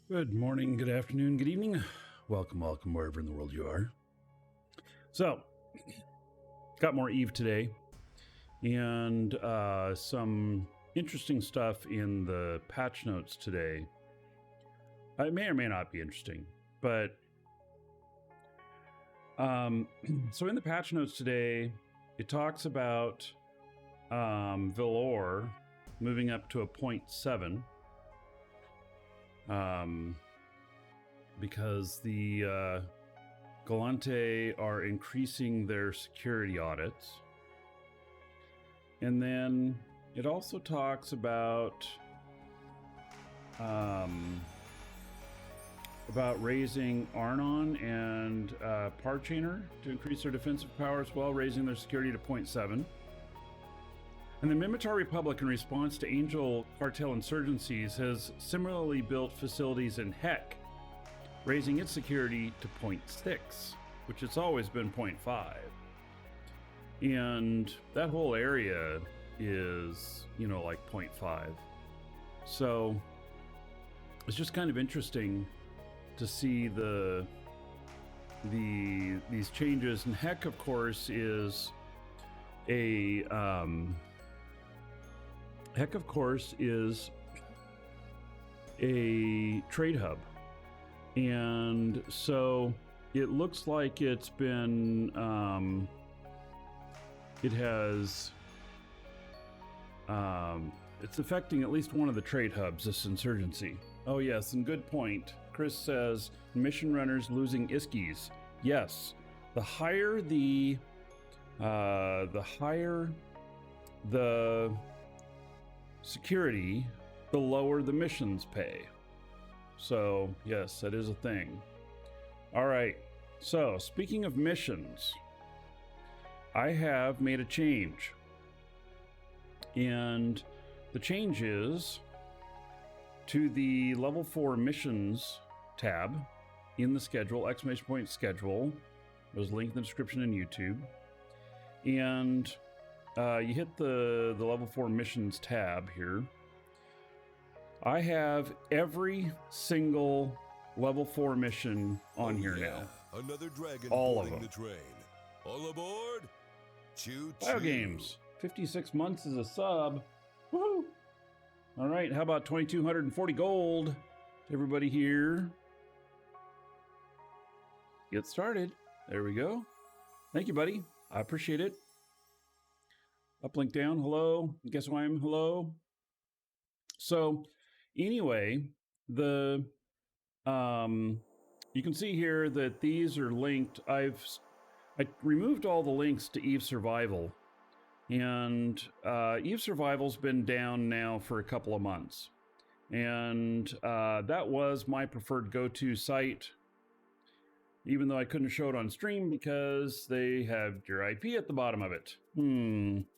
Good morning, good afternoon, good evening. Welcome wherever in the world you are. So, got more Eve today, and some interesting stuff in the patch notes today. It may or may not be interesting, but so in the patch notes today, it talks about Velour moving up to a 0.7. Because the Galante are increasing their security audits. And then it also talks about raising Arnon and Parchainer to increase their defensive power as well, raising their security to 0.7. And the Mimitar Republic, in response to Angel cartel insurgencies, has similarly built facilities in Heck, raising its security to 0.6, which has always been 0.5. And that whole area is, like 0.5. So it's just kind of interesting to see these changes. And Heck, of course, is a trade hub. And so it looks like it's been, it's affecting at least one of the trade hubs, this insurgency. Oh yes, and good point. Chris says, mission runners losing Iskies. Yes, the higher the security, the lower the missions pay. So yes, that is a thing. All right, so speaking of missions, I have made a change, and the change is to the level 4 missions tab in the schedule, exclamation point schedule. There's a link in the description in YouTube, and you hit the level 4 missions tab here. I have every single level 4 mission on here now. Another dragon all of boarding them. the train. All aboard. Choo choo. Biogames, 56 months as a sub. Woohoo! All right, how about 2,240 gold? Everybody here. Get started. There we go. Thank you, buddy. I appreciate it. Uplink down. Hello. Guess who I am? Hello. So anyway, you can see here that these are linked. I removed all the links to Eve Survival, and Eve Survival's been down now for a couple of months, and that was my preferred go-to site, even though I couldn't show it on stream because they have your IP at the bottom of it.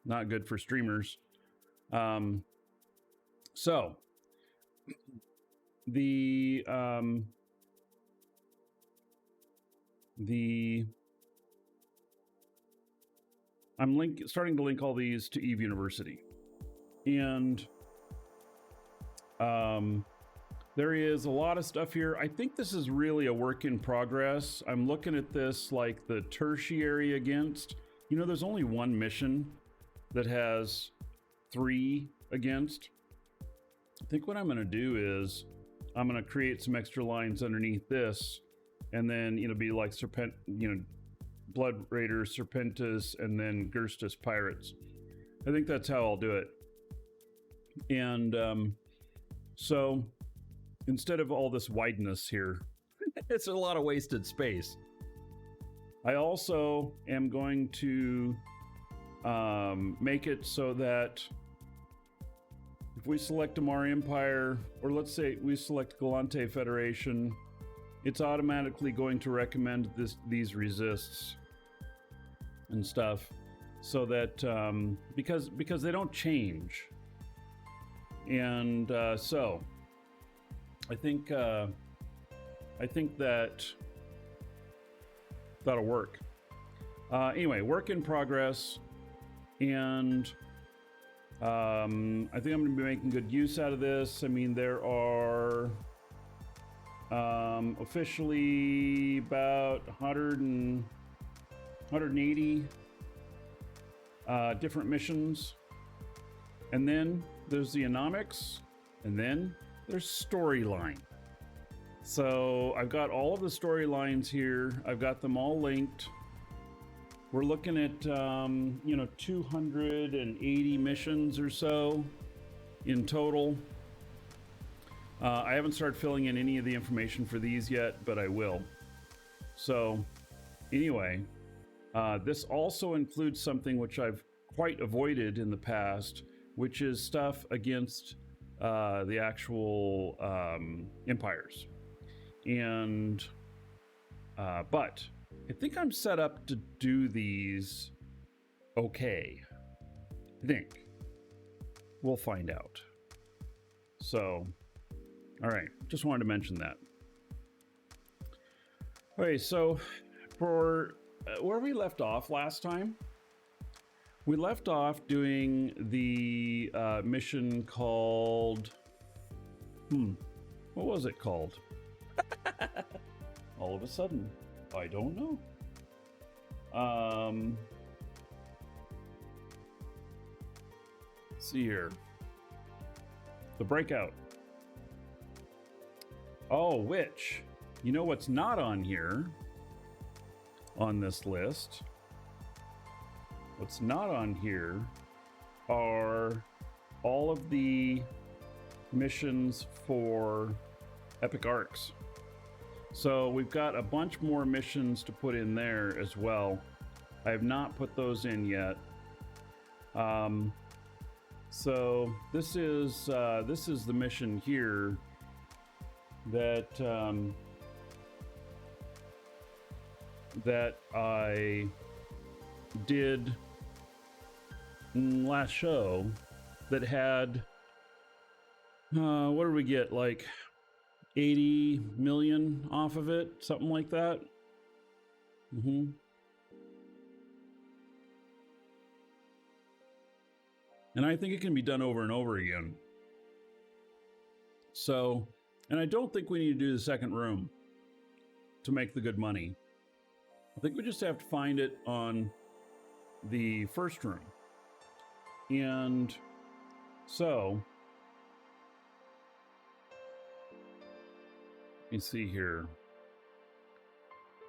Not good for streamers. So I'm starting to link all these to Eve University, and there is a lot of stuff here. I think this is really a work in progress. I'm looking at this like the tertiary against. There's only one mission that has 3 against. I think what I'm going to do is I'm going to create some extra lines underneath this, and then be like Blood Raiders, Serpentis, and then Gerstus Pirates. I think that's how I'll do it. And so instead of all this wideness here, it's a lot of wasted space. I also am going to make it so that if we select Amar Empire, or let's say we select Galante Federation, it's automatically going to recommend these resists and stuff, so that because they don't change. And so I think that'll work. Anyway, work in progress, and I think I'm going to be making good use out of this. I mean, there are Officially about 180 different missions. And then there's the anomics, and then there's storyline. So I've got all of the storylines here. I've got them all linked. We're looking at, 280 missions or so in total. I haven't started filling in any of the information for these yet, but I will. So anyway, this also includes something which I've quite avoided in the past, which is stuff against the actual empires. And, but I think I'm set up to do these okay. I think. We'll find out. So, all right, just wanted to mention that. Okay, so for where we left off last time, we left off doing the mission called, what was it called? All of a sudden, I don't know. Let's see here. The Breakout. Oh, which, you know what's not on here on this list? What's not on here are all of the missions for Epic Arcs. So we've got a bunch more missions to put in there as well. I have not put those in yet. So this is the mission here that that I did last show that had what did we get, like 80 million off of it, something like that. And I think it can be done over and over again. So, and I don't think we need to do the second room to make the good money. I think we just have to find it on the first room. And so, let me see here.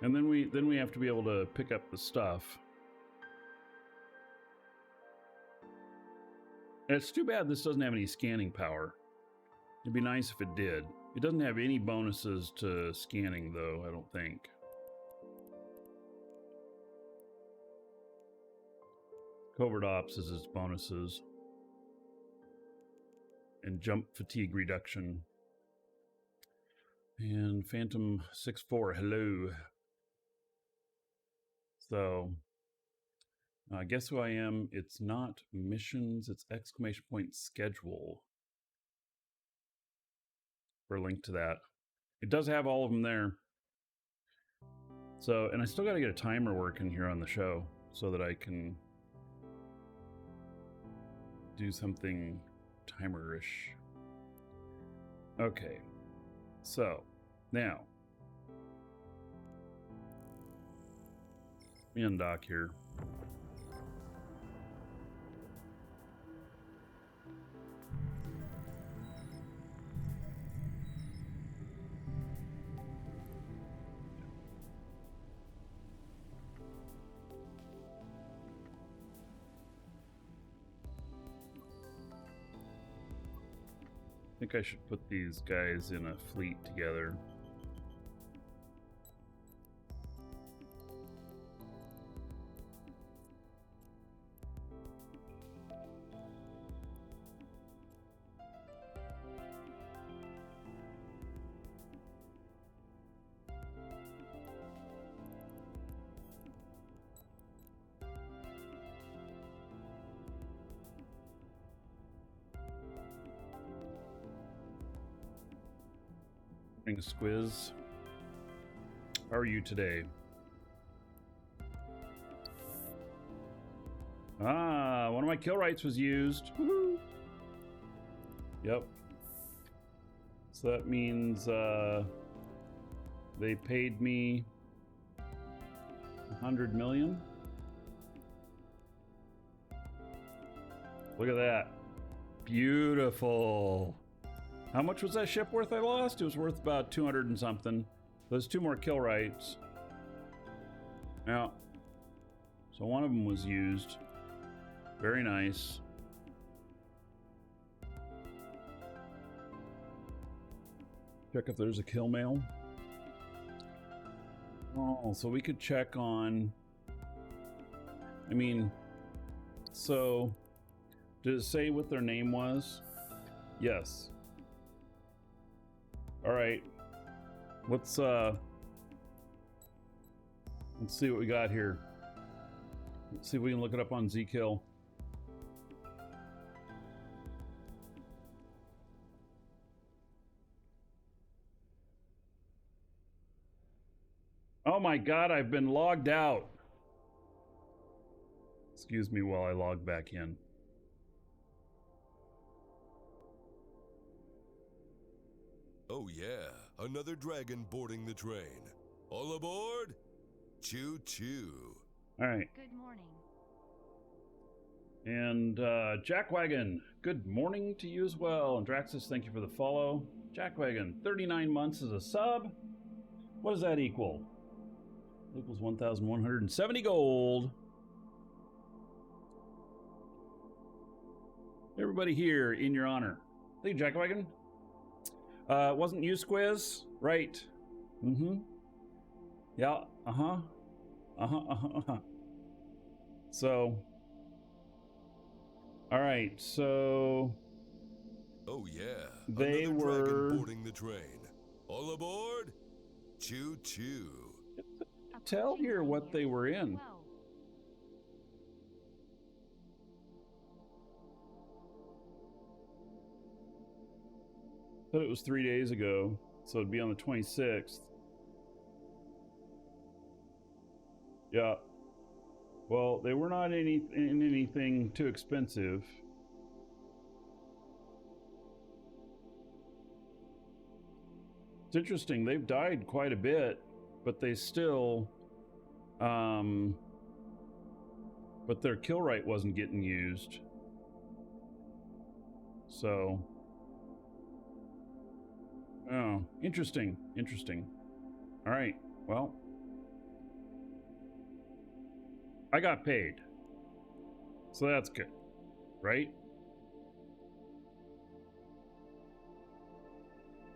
And then we have to be able to pick up the stuff. And it's too bad this doesn't have any scanning power. It'd be nice if it did. It doesn't have any bonuses to scanning though, I don't think. Covert Ops is its bonuses. And jump fatigue reduction. And Phantom 6-4, hello. So, guess who I am? It's not missions, it's exclamation point schedule. For a link to that. It does have all of them there. So, and I still got to get a timer working here on the show so that I can do something timer-ish. Okay. So, now, me and Doc here. I think I should put these guys in a fleet together. Squiz, how are you today? Ah, one of my kill rights was used. Woohoo! Yep. So that means They paid me 100 million. Look at that. Beautiful. How much was that ship worth I lost? It was worth about 200 and something. There's 2 more kill rights. Now, so one of them was used. Very nice. Check if there's a kill mail. Oh, so we could check on... I mean, so... Did it say what their name was? Yes. Alright. Let's see what we got here. Let's see if we can look it up on Zkill. Oh my god, I've been logged out. Excuse me while I log back in. Oh yeah, another dragon boarding the train. All aboard? Choo choo. All right. Good morning. And Jackwagon, good morning to you as well. And Draxus, thank you for the follow. Jackwagon, 39 months as a sub. What does that equal? It equals 1,170 gold. Everybody here in your honor. Thank you, Jackwagon. Wasn't you, Squiz? Right. Mm-hmm. Yeah, uh-huh. So, all right, so... Oh yeah, they another were... dragon boarding the train. All aboard? Choo choo. Tell here what they were in. Well, Thought it was 3 days ago, so it'd be on the 26th. Yeah. Well, they were not in anything too expensive. It's interesting, they've died quite a bit, but they still, but their kill rate wasn't getting used. So, oh, interesting. All right, well, I got paid, so that's good, right?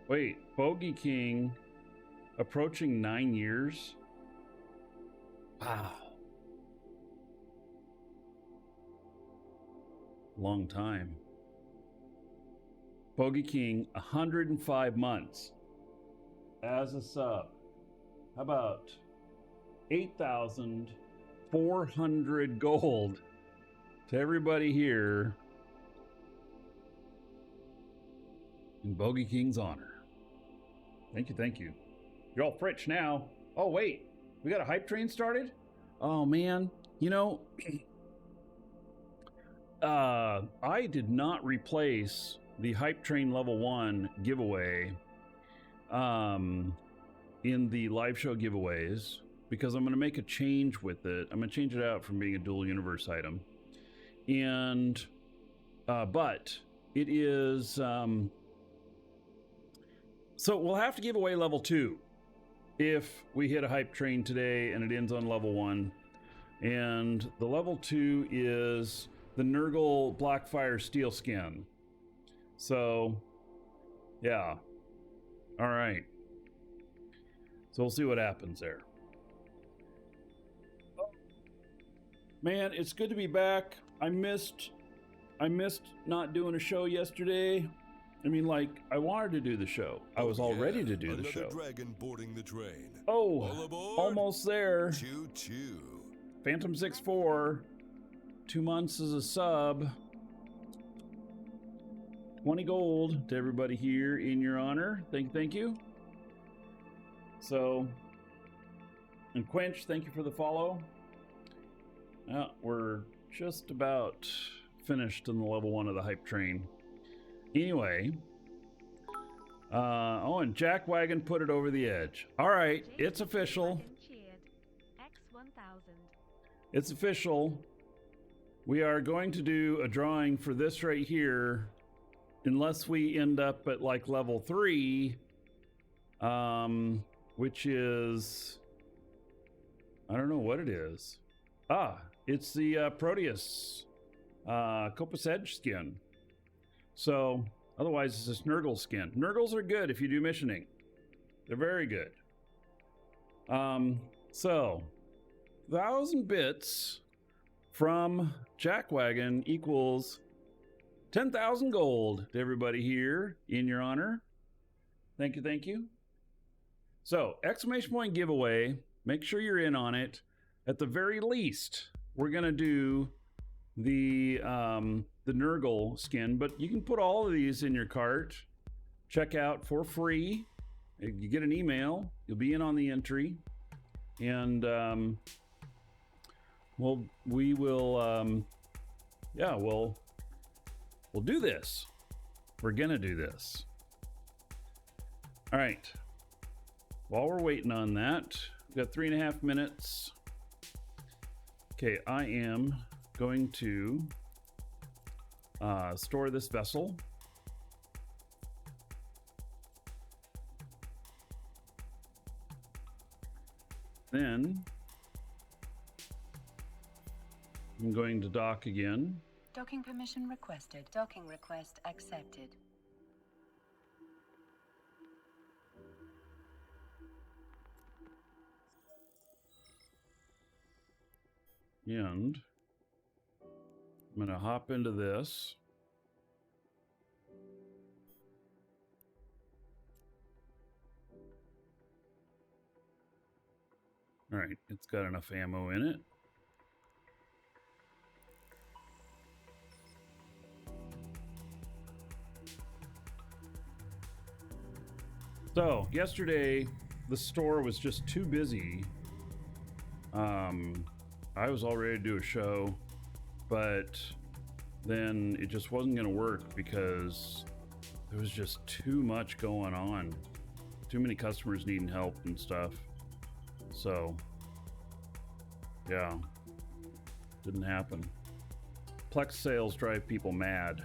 Wait, Bogey King approaching 9 years? Wow. Long time. Bogey King, 105 months as a sub. How about 8,400 gold to everybody here in Bogey King's honor. Thank you. You're all Fritch now. Oh, wait. We got a hype train started? Oh, man. You know, I did not replace the hype train level 1 giveaway in the live show giveaways because I'm going to make a change with it. I'm going to change it out from being a dual universe item. And, but it is... So we'll have to give away level 2 if we hit a hype train today and it ends on level 1. And the level 2 is the Nurgle Blackfire Steel Skin. So, yeah. All right. So we'll see what happens there. Man, it's good to be back. I missed not doing a show yesterday. I mean, like, I wanted to do the show. I was all ready to do the show. Another dragon boarding the train. Oh, All aboard? almost there. Choo choo. Phantom 64, 2 months as a sub. 20 gold to everybody here in your honor. Thank you. So, and Quench, thank you for the follow. We're just about finished in the level 1 of the hype train. Anyway, Oh, and Jack Wagon put it over the edge. All right, it's official. It's official. We are going to do a drawing for this right here, unless we end up at like level 3, which is, I don't know what it is. Ah, it's the Proteus Copus Edge skin. So otherwise it's a Nurgle skin. Nurgles are good if you do missioning. They're very good. So 1,000 bits from Jackwagon equals 10,000 gold to everybody here in your honor. Thank you, thank you. So, exclamation point giveaway. Make sure you're in on it. At the very least, we're gonna do the Nurgle skin, but you can put all of these in your cart. Check out for free. You get an email. You'll be in on the entry, and we'll do this. We're gonna do this. All right. While we're waiting on that, we've got 3.5 minutes. Okay, I am going to store this vessel. Then I'm going to dock again. Docking permission requested. Docking request accepted. And I'm going to hop into this. All right, it's got enough ammo in it. So, yesterday, the store was just too busy. I was all ready to do a show, but then it just wasn't going to work because there was just too much going on. Too many customers needing help and stuff. So, yeah, didn't happen. Plex sales drive people mad.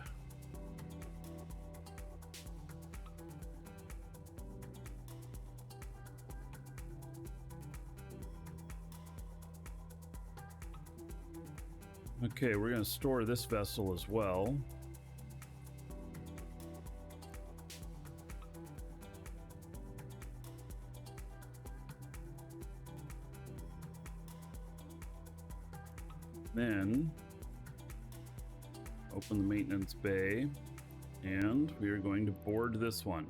Okay, we're going to store this vessel as well. Then open the maintenance bay, and we are going to board this one.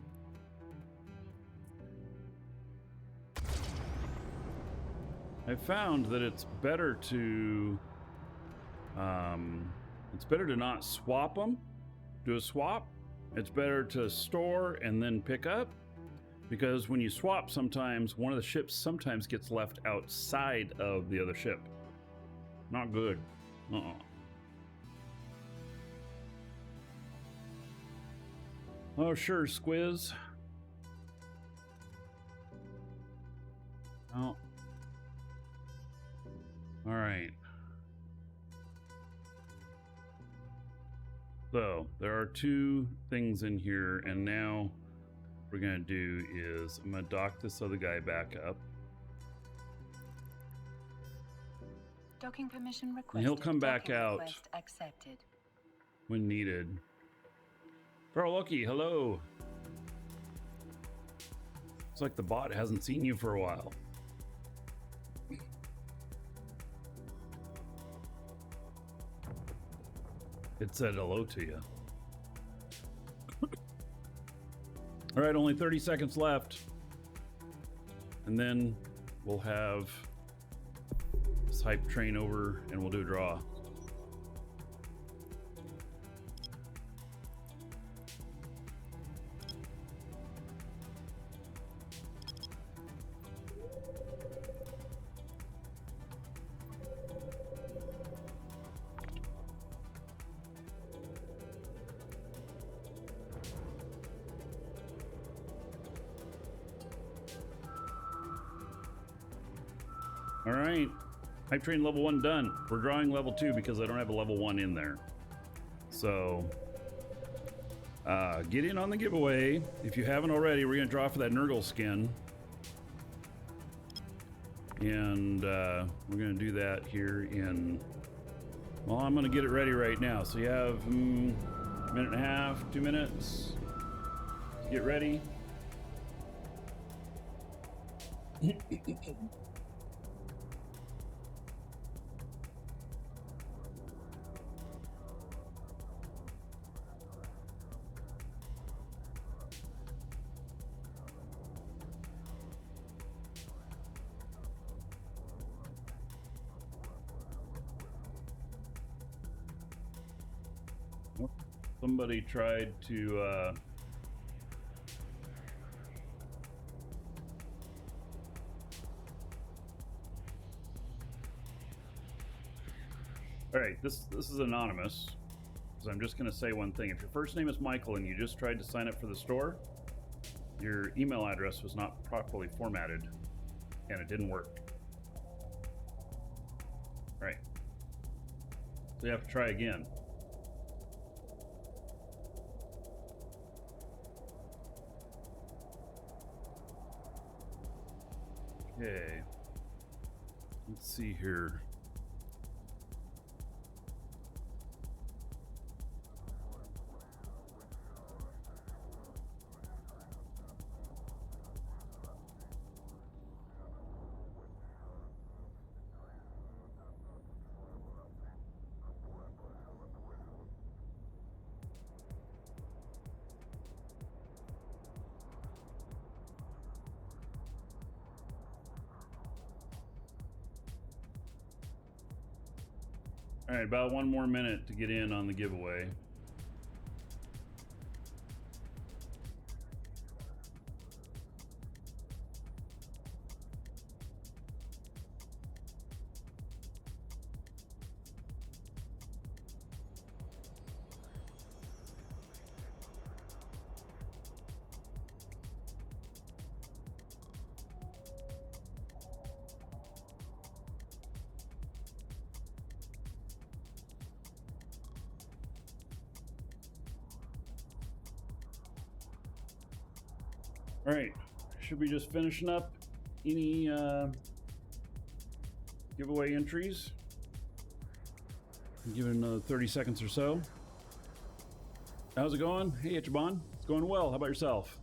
I found that it's better to not swap them. Do a swap. It's better to store and then pick up, because when you swap, sometimes one of the ships sometimes gets left outside of the other ship. Not good. Oh, sure, Squiz. Oh. All right. So there are 2 things in here, and now what we're gonna do is I'm gonna dock this other guy back up. Docking permission requested. And he'll come back out accepted when needed. Loki, hello. It's like the bot hasn't seen you for a while. It said hello to you. All right, only 30 seconds left. And then we'll have this hype train over and we'll do a draw. All right. Hype train level 1 done. We're drawing level 2 because I don't have a level 1 in there. So, get in on the giveaway. If you haven't already, we're going to draw for that Nurgle skin. And we're going to do that here in... Well, I'm going to get it ready right now. So you have a minute and a half, 2 minutes. Get ready. Somebody tried to all right, this is anonymous, so I'm just going to say one thing. If your first name is Michael and you just tried to sign up for the store, your email address was not properly formatted and it didn't work. All right, so you have to try again. Okay, let's see here. All right, about 1 more minute to get in on the giveaway. All right, should we just finishing up any giveaway entries? Give it another 30 seconds or so. How's it going? Hey, Etchabon. It's going well. How about yourself?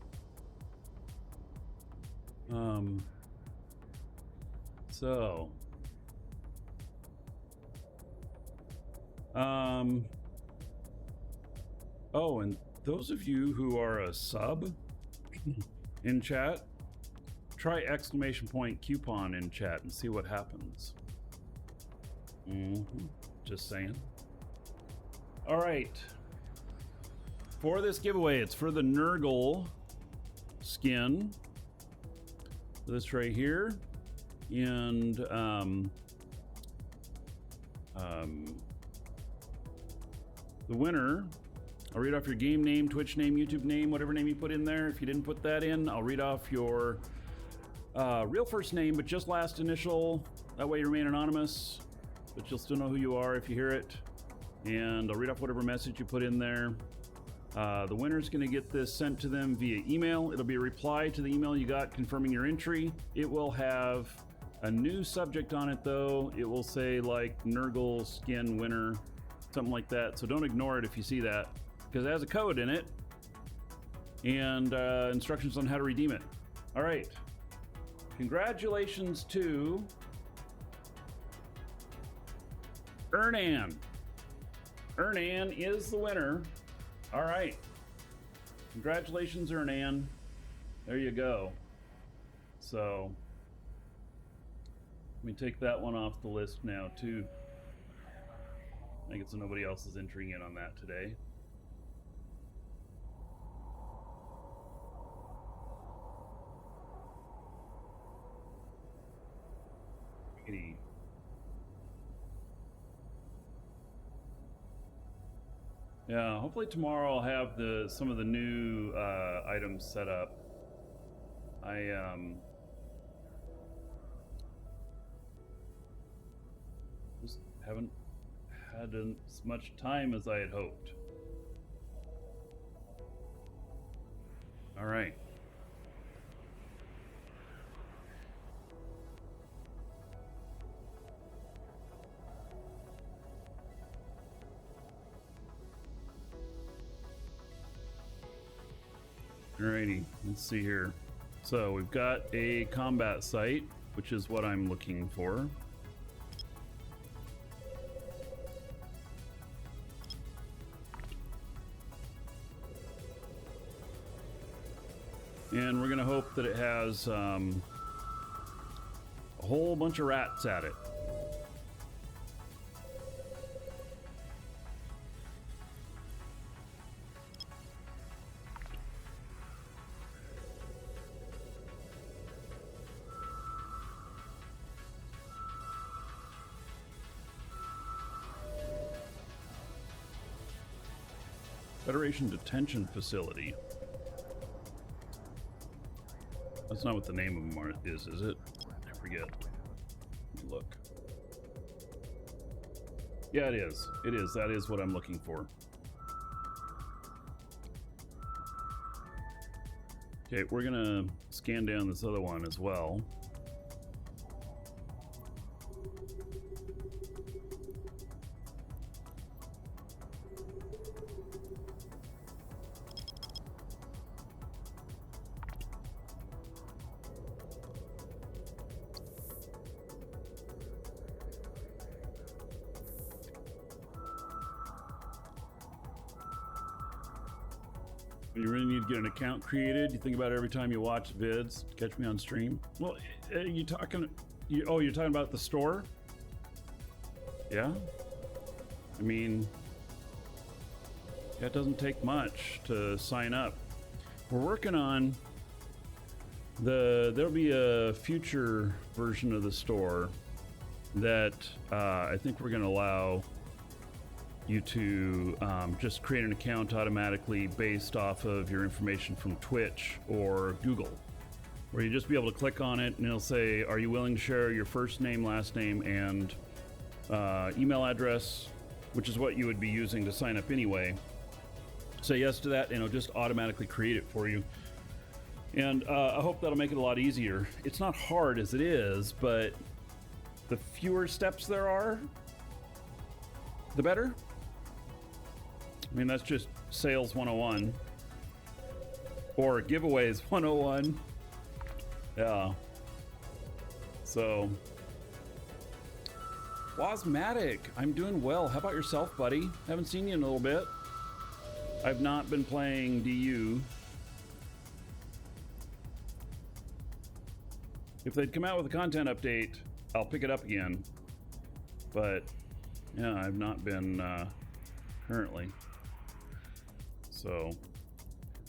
Oh, and those of you who are a sub in chat, try ! coupon in chat and see what happens. Just saying. All right. For this giveaway, it's for the Nurgle skin. This right here. And the winner, I'll read off your game name, Twitch name, YouTube name, whatever name you put in there. If you didn't put that in, I'll read off your real first name, but just last initial. That way you remain anonymous, but you'll still know who you are if you hear it. And I'll read off whatever message you put in there. The winner's going to get this sent to them via email. It'll be a reply to the email you got confirming your entry. It will have a new subject on it, though. It will say like Nurgle skin winner, something like that. So don't ignore it if you see that, because it has a code in it and instructions on how to redeem it. All right. Congratulations to Ernan. Ernan is the winner. All right. Congratulations, Ernan. There you go. So let me take that one off the list now, too. Make it so nobody else is entering in on that today. Yeah, hopefully tomorrow I'll have some of the new items set up. Haven't had as much time as I had hoped. All right. Alrighty, let's see here. So we've got a combat site, which is what I'm looking for. And we're gonna hope that it has a whole bunch of rats at it. Federation Detention Facility. That's not what the name of them is it? I forget. Let me look. Yeah, it is. It is. That is what I'm looking for. Okay, we're gonna scan down this other one as well. You really need to get an account created. You think about it every time you watch vids. Catch me on stream. Well, you're talking about the store? Yeah. I mean, that doesn't take much to sign up. We're working on there'll be a future version of the store that I think we're going to allow you to just create an account automatically based off of your information from Twitch or Google, where you just be able to click on it and it'll say, are you willing to share your first name, last name, and email address, which is what you would be using to sign up anyway. Say yes to that and it'll just automatically create it for you. And I hope that'll make it a lot easier. It's not hard as it is, but the fewer steps there are, the better. I mean, that's just sales 101 or giveaways 101. Yeah. So, Wasmatic, I'm doing well. How about yourself, buddy? Haven't seen you in a little bit. I've not been playing DU. If they'd come out with a content update, I'll pick it up again. But yeah, I've not been currently. So,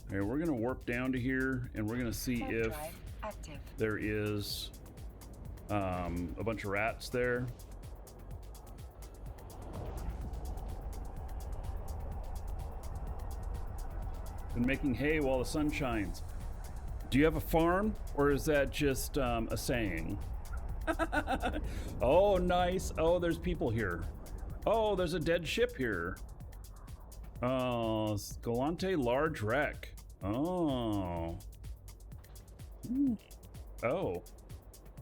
okay, we're gonna warp down to here and we're gonna see if there is a bunch of rats there. Been making hay while the sun shines. Do you have a farm, or is that just a saying? Oh, nice. Oh, there's people here. Oh, there's a dead ship here. Oh, Galante large wreck. Oh. Oh.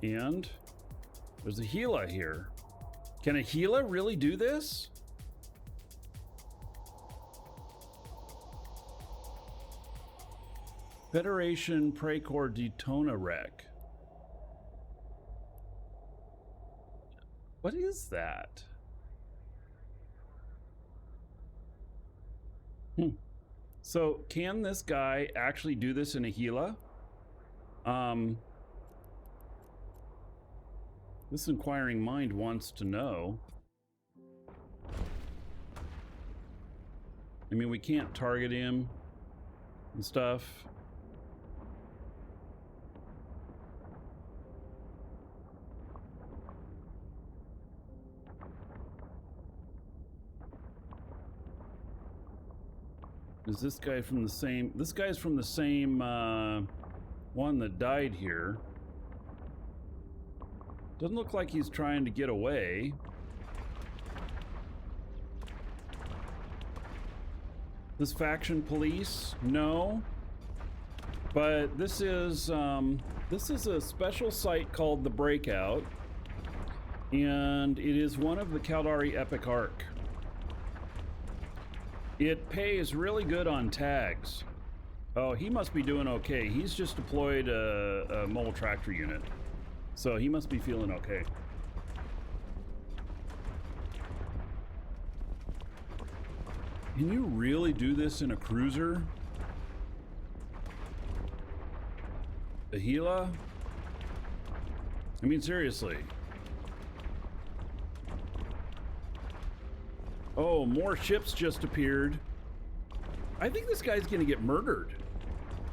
And there's a Gila here. Can a Gila really do this? Federation Precore Daytona wreck. What is that? So can this guy actually do this in a Gila? This inquiring mind wants to know. I mean, we can't target him and stuff. Is this guy from the same? This guy's from the same one that died here. Doesn't look like he's trying to get away. This faction police? No. But this is a special site called the Breakout, and it is one of the Caldari Epic Arc. It pays really good on tags. Oh, he must be doing okay. He's just deployed a mobile tractor unit, so he must be feeling okay. Can you really do this in a cruiser? A Gila? I mean, seriously. Oh, more ships just appeared. I think this guy's gonna get murdered.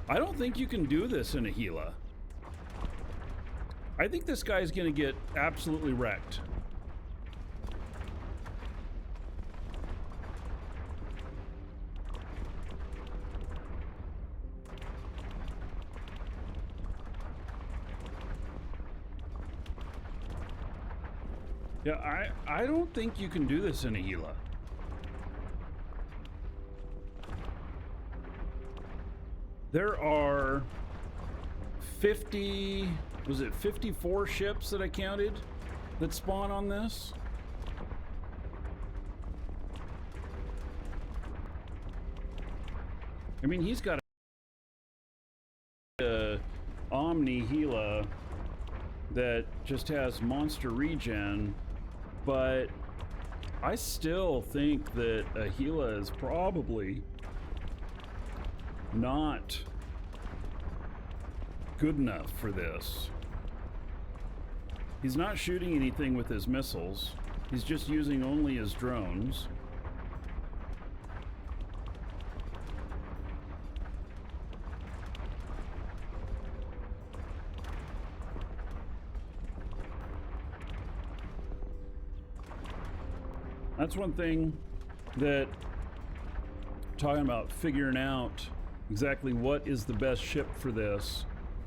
I don't think you can do this in a Gila. I think this guy's gonna get absolutely wrecked. Yeah, I don't think you can do this in a Gila. There are 50, was it 54 ships that I counted that spawn on this? I mean, he's got a Omni Gila that just has monster regen, but I still think that a Gila is probably not good enough for this. He's not shooting anything with his missiles. He's just using only his drones. That's one thing that, talking about figuring out exactly what is the best ship for this,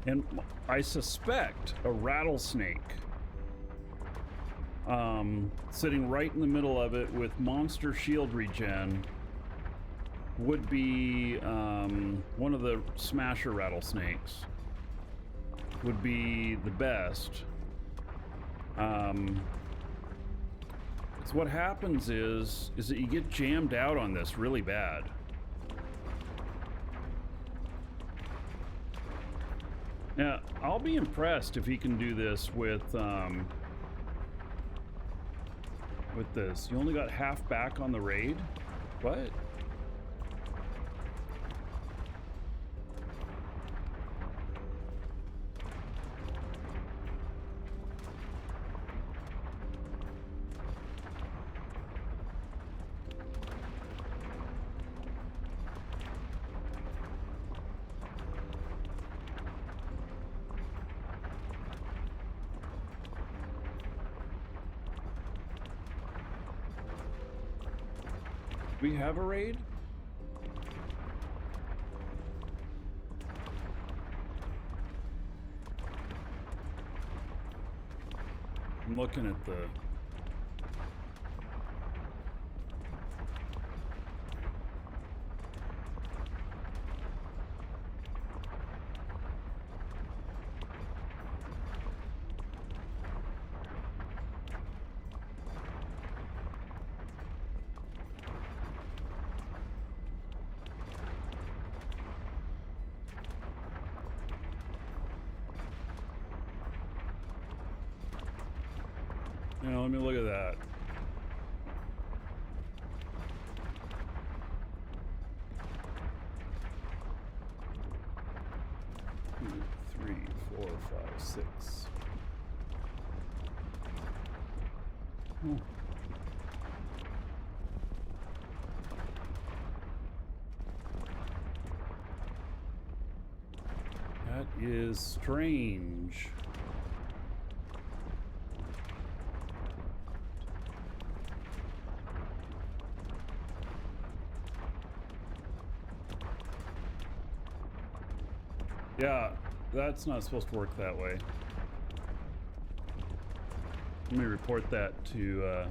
and I suspect a Rattlesnake sitting right in the middle of it with monster shield regen would be one of the Smasher Rattlesnakes would be the best. So what happens is that you get jammed out on this really bad. Now, I'll be impressed if he can do this with this. You only got half back on the raid? What? We have a raid? I'm looking at the... Let me look at that. Two, 3, 4, 5, 6. Oh. That is strange. Yeah, that's not supposed to work that way. Let me report that to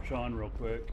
Sean real quick.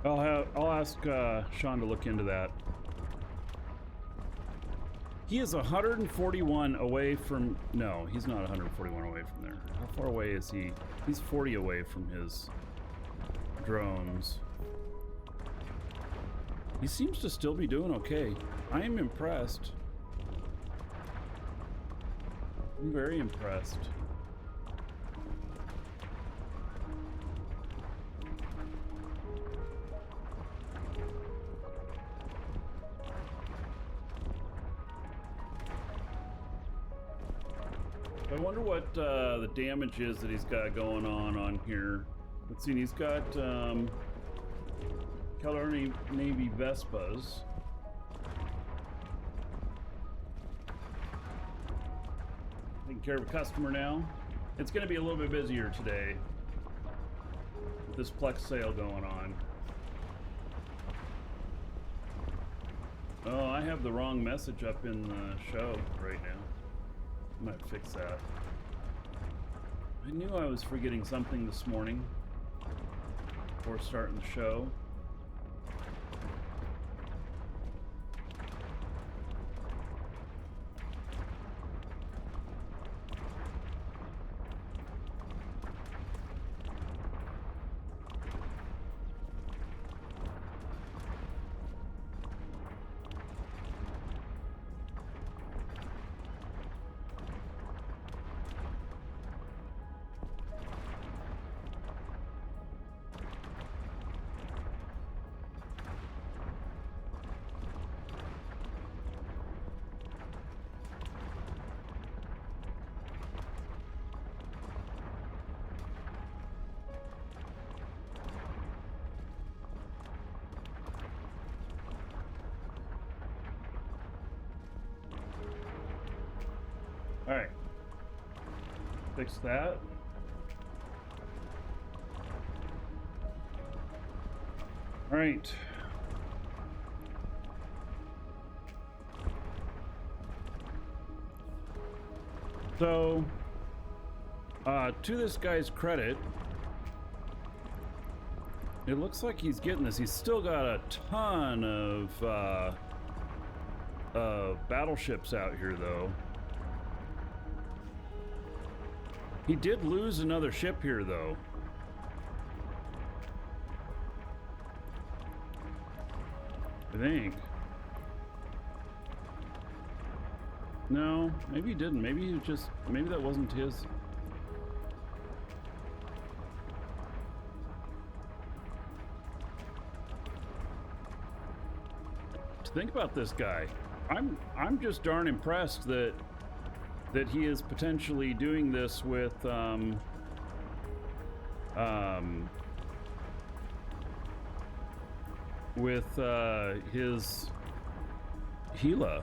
I'll ask Sean to look into that. He is 141 away from... No, he's not 141 away from there. How far away is he? He's 40 away from his drones. He seems to still be doing okay. I am impressed. I'm very impressed. I wonder what the damage is that he's got going on here. Let's see, he's got Color Navy Vespas. Taking care of a customer now. It's going to be a little bit busier today with this Plex sale going on. Oh, I have the wrong message up in the show right now. I might fix that. I knew I was forgetting something this morning before starting the show. All right, fix that. All right. So, to this guy's credit, it looks like he's getting this. He's still got a ton of battleships out here, though. He did lose another ship here, though. I think. No, maybe he didn't. Maybe he just... Maybe that wasn't his. Think about this guy. I'm just darn impressed that he is potentially doing this with his Gila.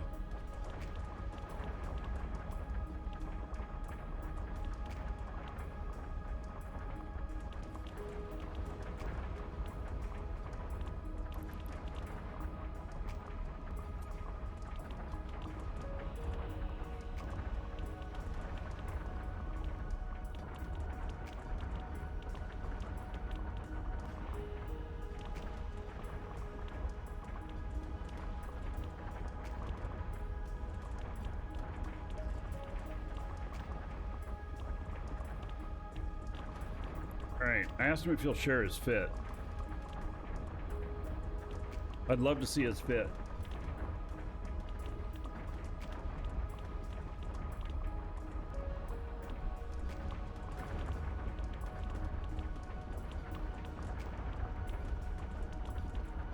Alright, I asked him if he'll share his fit. I'd love to see his fit.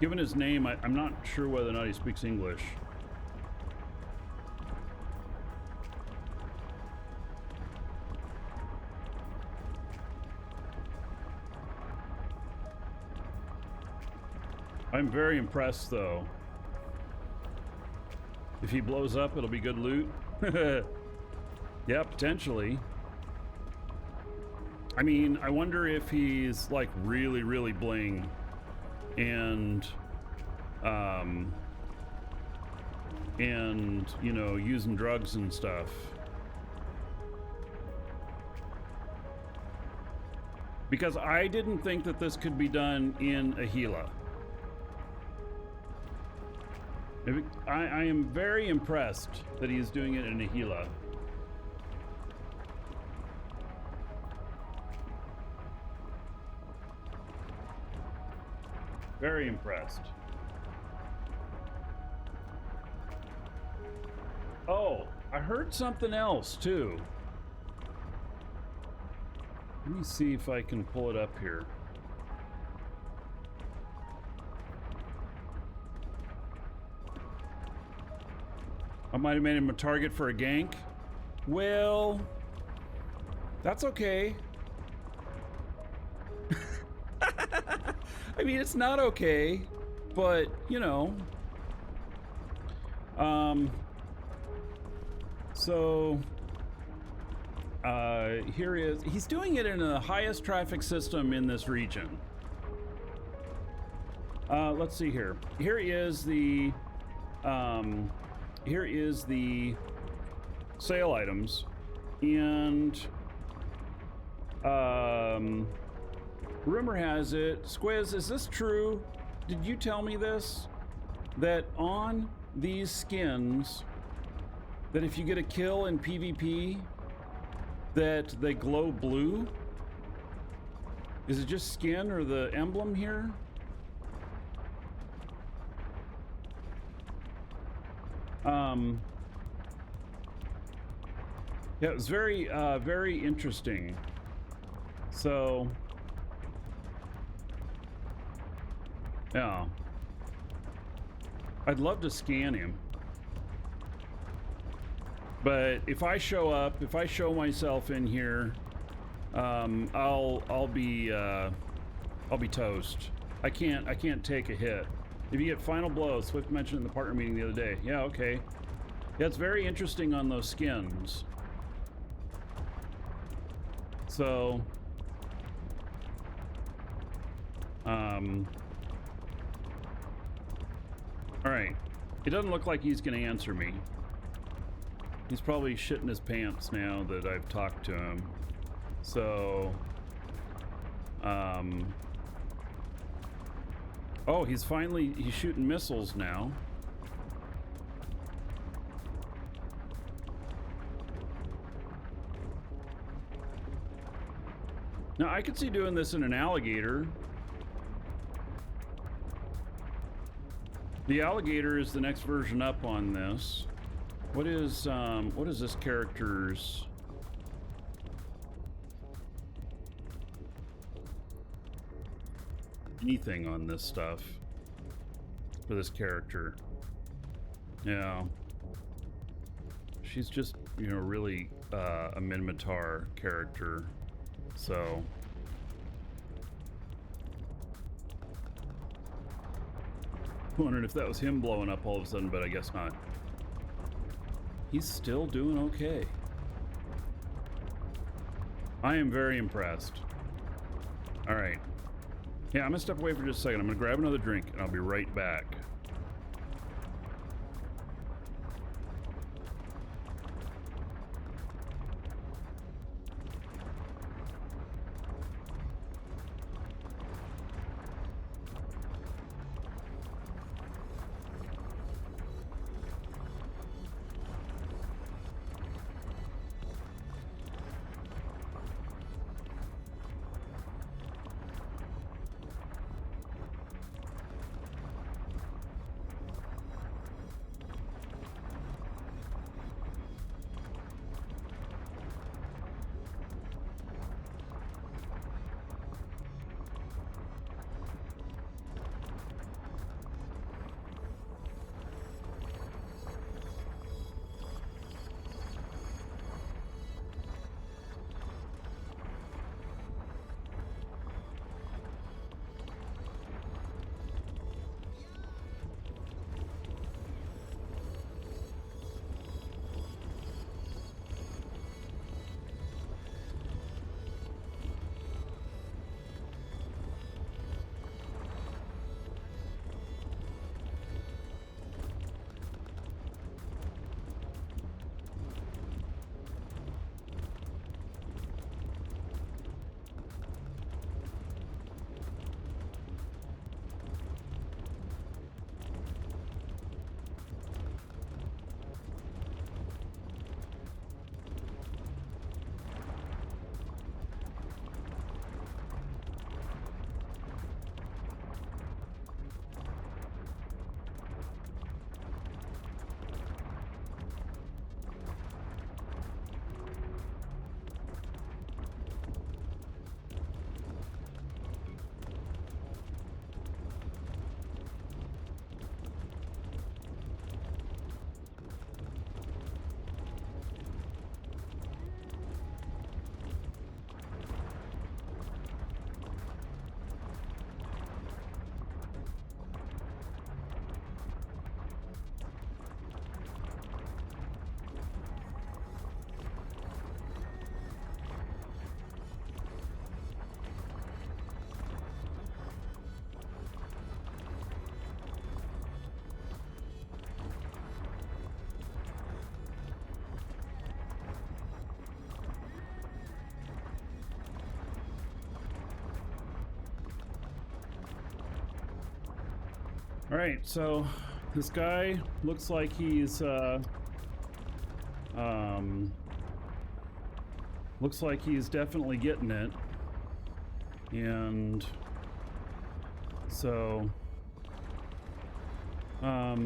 Given his name, I'm not sure whether or not he speaks English. I'm very impressed, though. If he blows up, it'll be good loot. Yeah, potentially. I mean, I wonder if he's like really, really bling and you know, using drugs and stuff. Because I didn't think that this could be done in a Gila. I am very impressed that he is doing it in a Gila. Very impressed. Oh, I heard something else too. Let me see if I can pull it up here. I might have made him a target for a gank. Well, that's okay. I mean, it's not okay, but you know. So here he is. He's doing it in the highest traffic system in this region. Let's see here. Here is the sale items, and rumor has it, Squiz, is this true? Did you tell me this? That on these skins, that if you get a kill in PvP, that they glow blue? Is it just skin or the emblem here? Yeah, it was very, very interesting. So, yeah. I'd love to scan him. But if I show up, if I show myself in here, I'll be toast. I can't take a hit. If you get final blow, Swift mentioned in the partner meeting the other day. Yeah, okay. Yeah, it's very interesting on those skins. So, all right. It doesn't look like he's going to answer me. He's probably shitting his pants now that I've talked to him. So, oh, he's shooting missiles now. Now, I could see doing this in an alligator. The alligator is the next version up on this. What is this character's? Anything on this stuff for this character? Yeah. She's just, you know, really a Minmatar character. So wondering if that was him blowing up all of a sudden, but I guess not. He's still doing okay. I am very impressed. All right. Yeah, I'm gonna step away for just a second. I'm gonna grab another drink and I'll be right back. All right, so this guy looks like he's looks like he's definitely getting it, and so I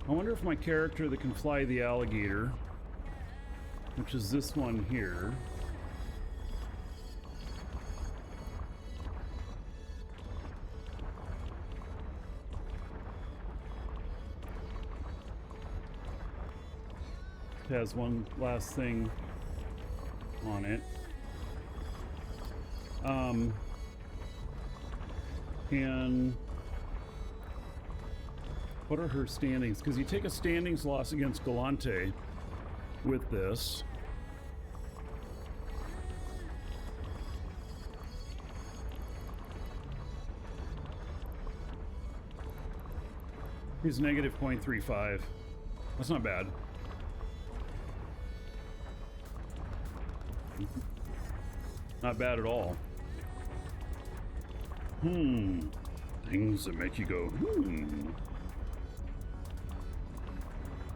wonder if my character that can fly the alligator, which is this one here, has one last thing on it. And what are her standings? Because you take a standings loss against Galante with this. He's negative 0.35. That's not bad. Not bad at all. Things that make you go,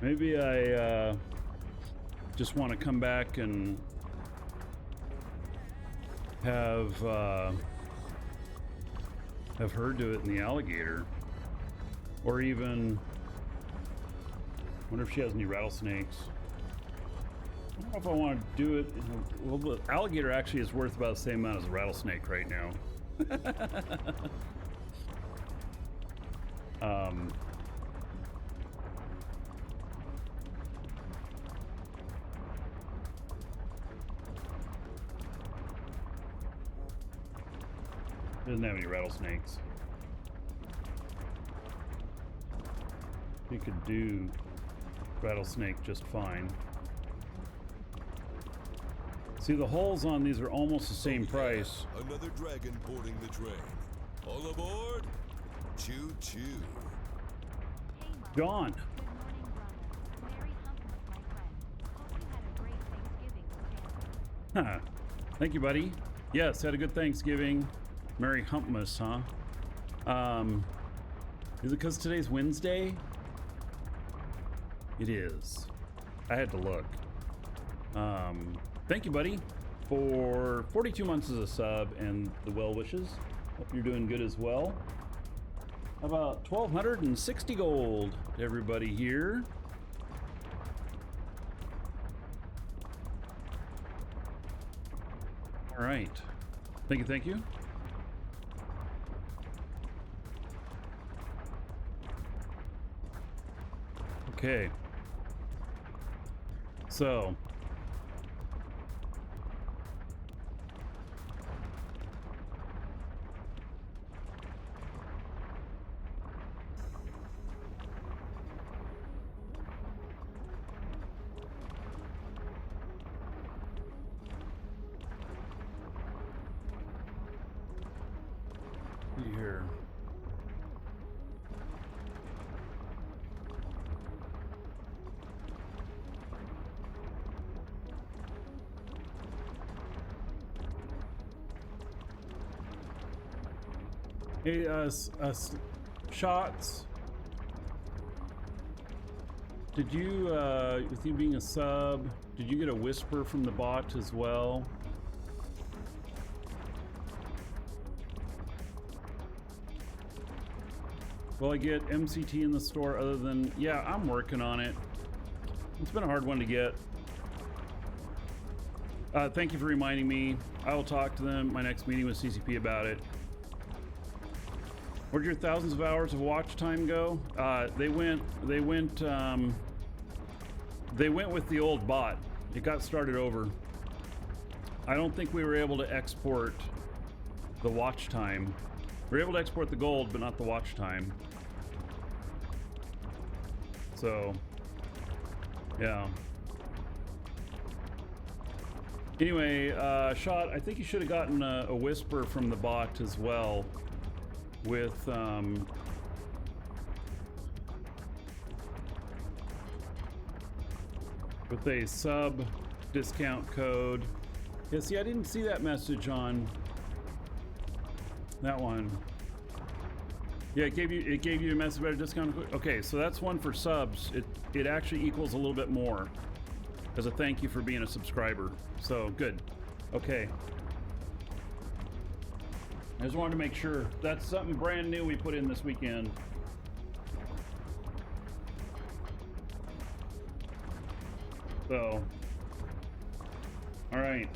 Maybe I just want to come back and have her do it in the alligator. Or even, wonder if she has any rattlesnakes. I don't know if I want to do it. Well, the alligator actually is worth about the same amount as a rattlesnake right now. Doesn't have any rattlesnakes. You could do rattlesnake just fine. See, the hulls on these are almost the same price. Another dragon boarding the train. All aboard! Choo choo. Gone. Huh. Thank you, buddy. Yes, had a good Thanksgiving. Merry Humpmas, huh? Is it because today's Wednesday? It is. I had to look. Thank you, buddy, for 42 months as a sub and the well wishes. Hope you're doing good as well. How about 1,260 gold to everybody here? All right. Thank you, thank you. Okay. So. Here. Hey, shots. Did you, with you being a sub, did you get a whisper from the bot as well? Will I get MCT in the store other than, yeah, I'm working on it. It's been a hard one to get. Thank you for reminding me. I will talk to them my next meeting with CCP about it. Where'd your thousands of hours of watch time go? They went with the old bot. It got started over. I don't think we were able to export the watch time. We were able to export the gold, but not the watch time. So, yeah. Anyway, Shot, I think you should have gotten a whisper from the bot as well with a sub discount code. Yeah, see, I didn't see that message on that one. Yeah, it gave you a message about a discount. Okay, so that's one for subs. It actually equals a little bit more as a thank you for being a subscriber. So good. Okay. I just wanted to make sure that's something brand new we put in this weekend. So, all right.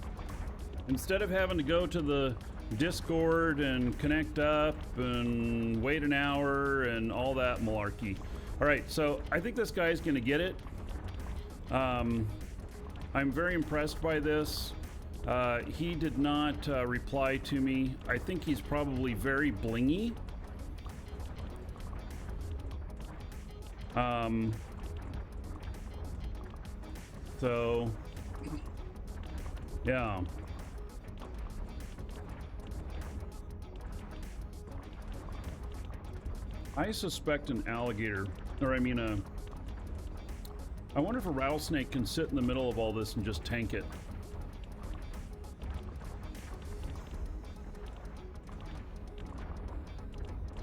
Instead of having to go to the Discord and connect up and wait an hour and all that malarkey. All right, so I think this guy's gonna get it. I'm very impressed by this. He did not reply to me. I think he's probably very blingy. So, yeah. I suspect an alligator, or I mean I wonder if a rattlesnake can sit in the middle of all this and just tank it.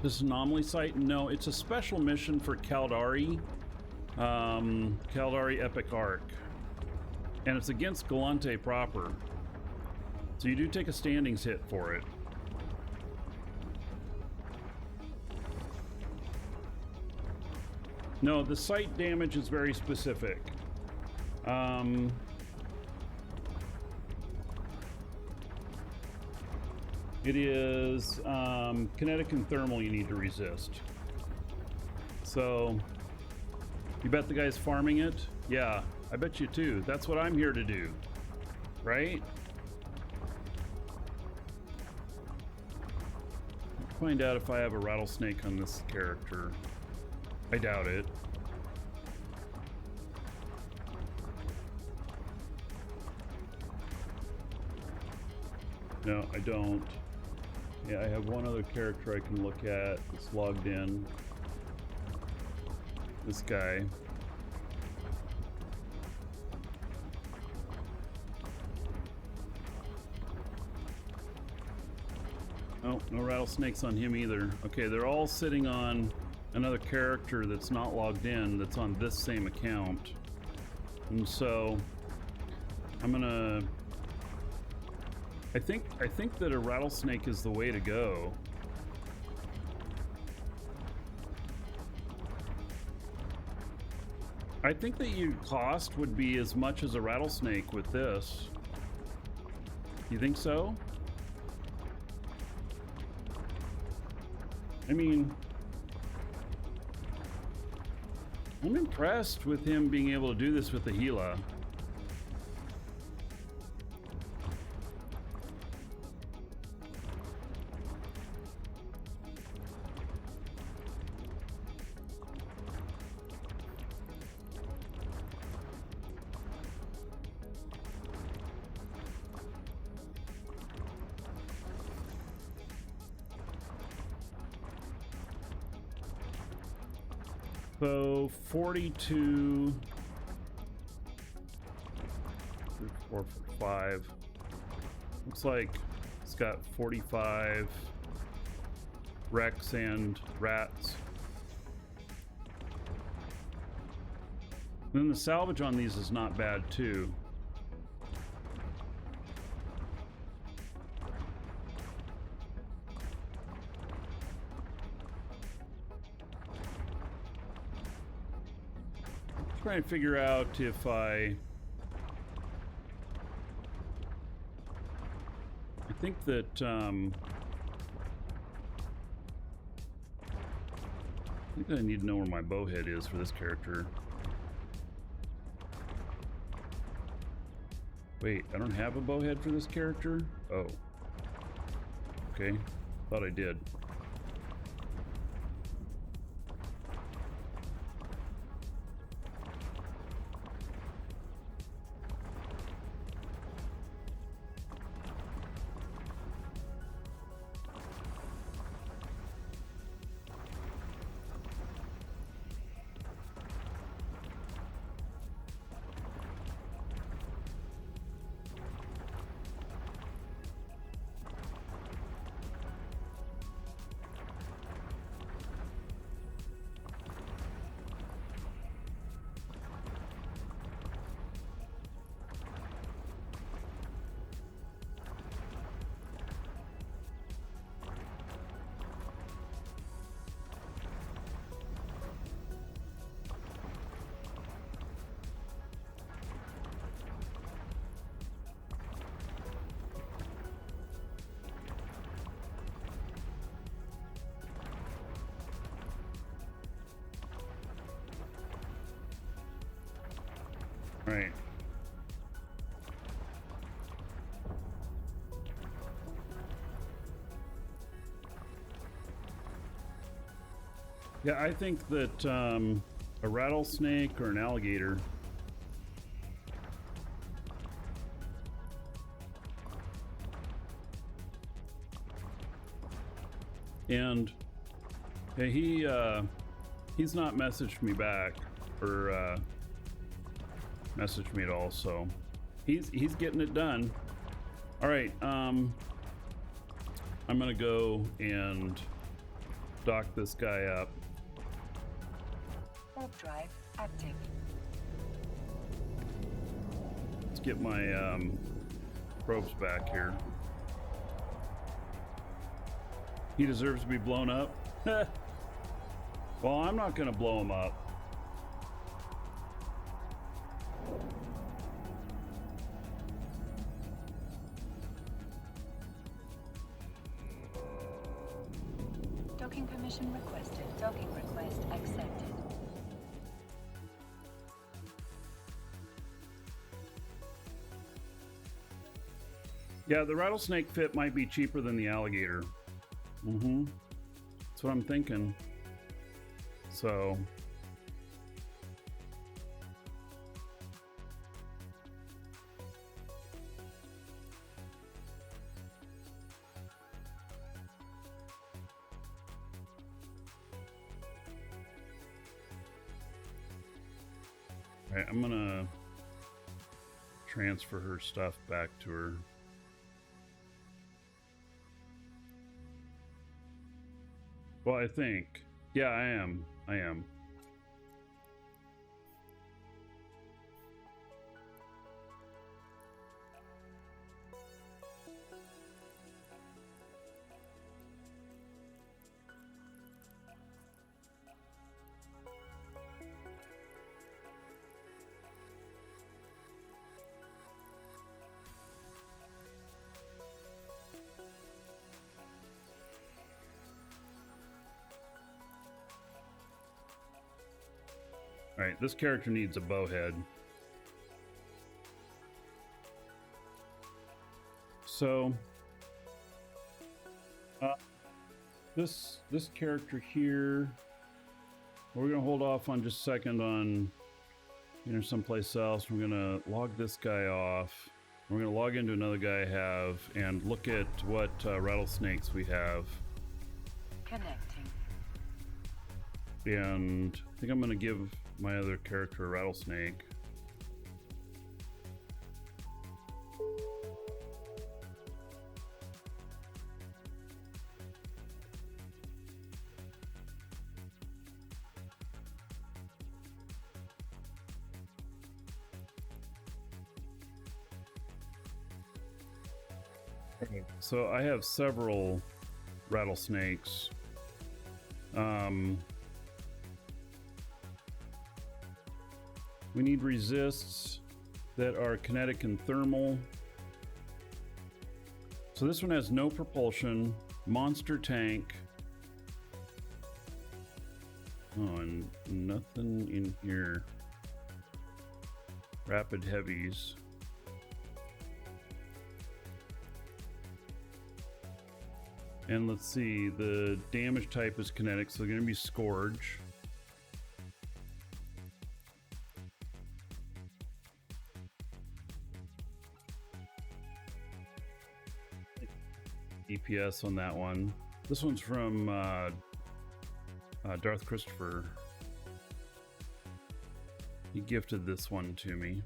This anomaly site? No, it's a special mission for Caldari. Caldari Epic Arc. And it's against Galante proper. So you do take a standings hit for it. No, the site damage is very specific. It is kinetic and thermal you need to resist. So, you bet the guy's farming it? Yeah, I bet you too. That's what I'm here to do, right? Find out if I have a rattlesnake on this character. I doubt it. No, I don't. Yeah, I have one other character I can look at that's logged in. This guy. Oh, no rattlesnakes on him either. Okay, they're all sitting on another character that's not logged in, that's on this same account. And so I'm gonna I think that a rattlesnake is the way to go. I think that your cost would be as much as a rattlesnake with this. You think so? I mean, I'm impressed with him being able to do this with the Gila. So 42, 4, 5. Looks like it's got 45 Rex and rats. And then the salvage on these is not bad too. Trying to figure out if I think that I think I need to know where my bowhead is for this character. Wait, I don't have a bowhead for this character? Oh. Okay, thought I did. All right. Yeah, I think that a rattlesnake or an alligator and yeah, he's not messaged me back or messaged me at all, so he's getting it done. All right, I'm gonna go and dock this guy up. Warp drive active. Let's get my probes back here. He deserves to be blown up. Well, I'm not gonna blow him up. Docking permission requested. Docking request accepted. Yeah, the rattlesnake fit might be cheaper than the alligator. That's what I'm thinking. So all right, I'm gonna transfer her stuff back to her. Well, I think. Yeah, I am. All right, this character needs a bowhead. So, this character here, we're gonna hold off on just a second on, someplace else. We're gonna log this guy off. We're gonna log into another guy I have and look at what rattlesnakes we have. Connecting. And I think I'm gonna give my other character a rattlesnake. So I have several rattlesnakes. We need resists that are kinetic and thermal. So this one has no propulsion, monster tank. Oh, and nothing in here. Rapid heavies. And let's see, the damage type is kinetic, so they're going to be Scourge. DPS on that one. This one's from Darth Christopher. He gifted this one to me.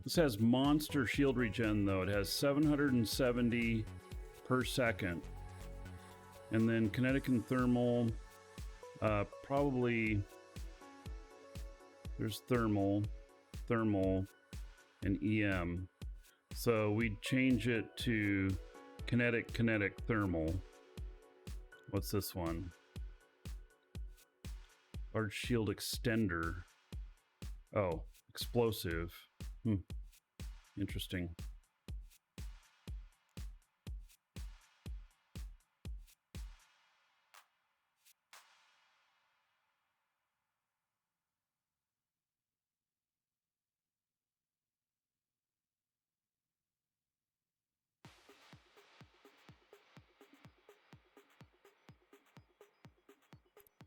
This has monster shield regen though. It has 770 per second. And then kinetic and thermal, probably there's thermal, and EM. So we'd change it to kinetic, thermal. What's this one? Large shield extender. Oh, explosive. Interesting.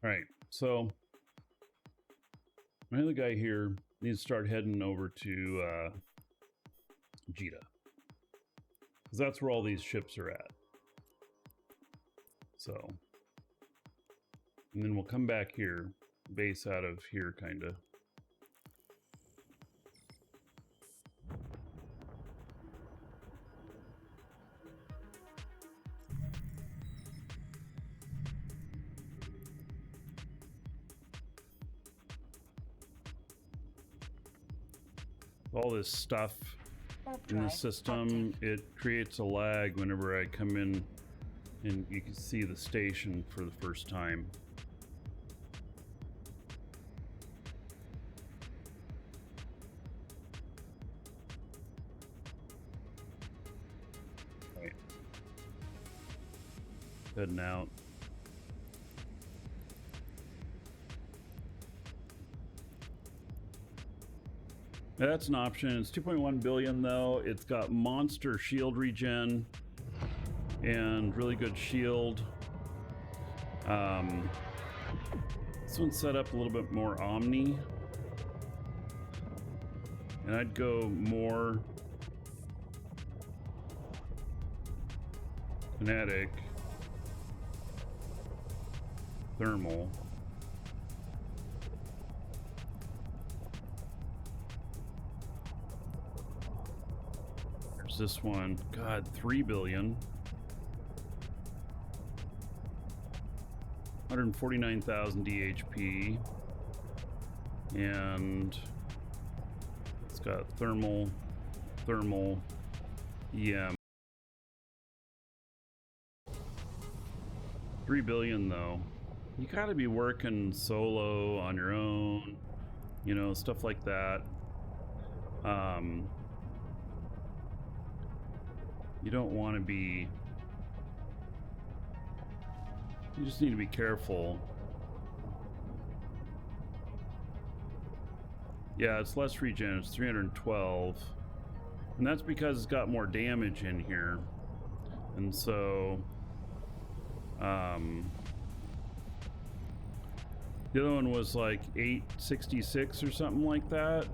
All right, so my other guy here needs to start heading over to Jita, because that's where all these ships are at. So, and then we'll come back here, base out of here, kind of. All this stuff in the system, it creates a lag whenever I come in and you can see the station for the first time. Right. Heading out. That's an option. It's 2.1 billion though. It's got monster shield regen and really good shield. This one's set up a little bit more omni, and I'd go more kinetic, thermal. This one, God, 3 billion, 149,000 DHP, and it's got thermal, EM. 3 billion though. You gotta be working solo on your own, you know, stuff like that. You don't want to be, you just need to be careful. Yeah, it's less regen, it's 312. And that's because it's got more damage in here. And so, the other one was like 866 or something like that.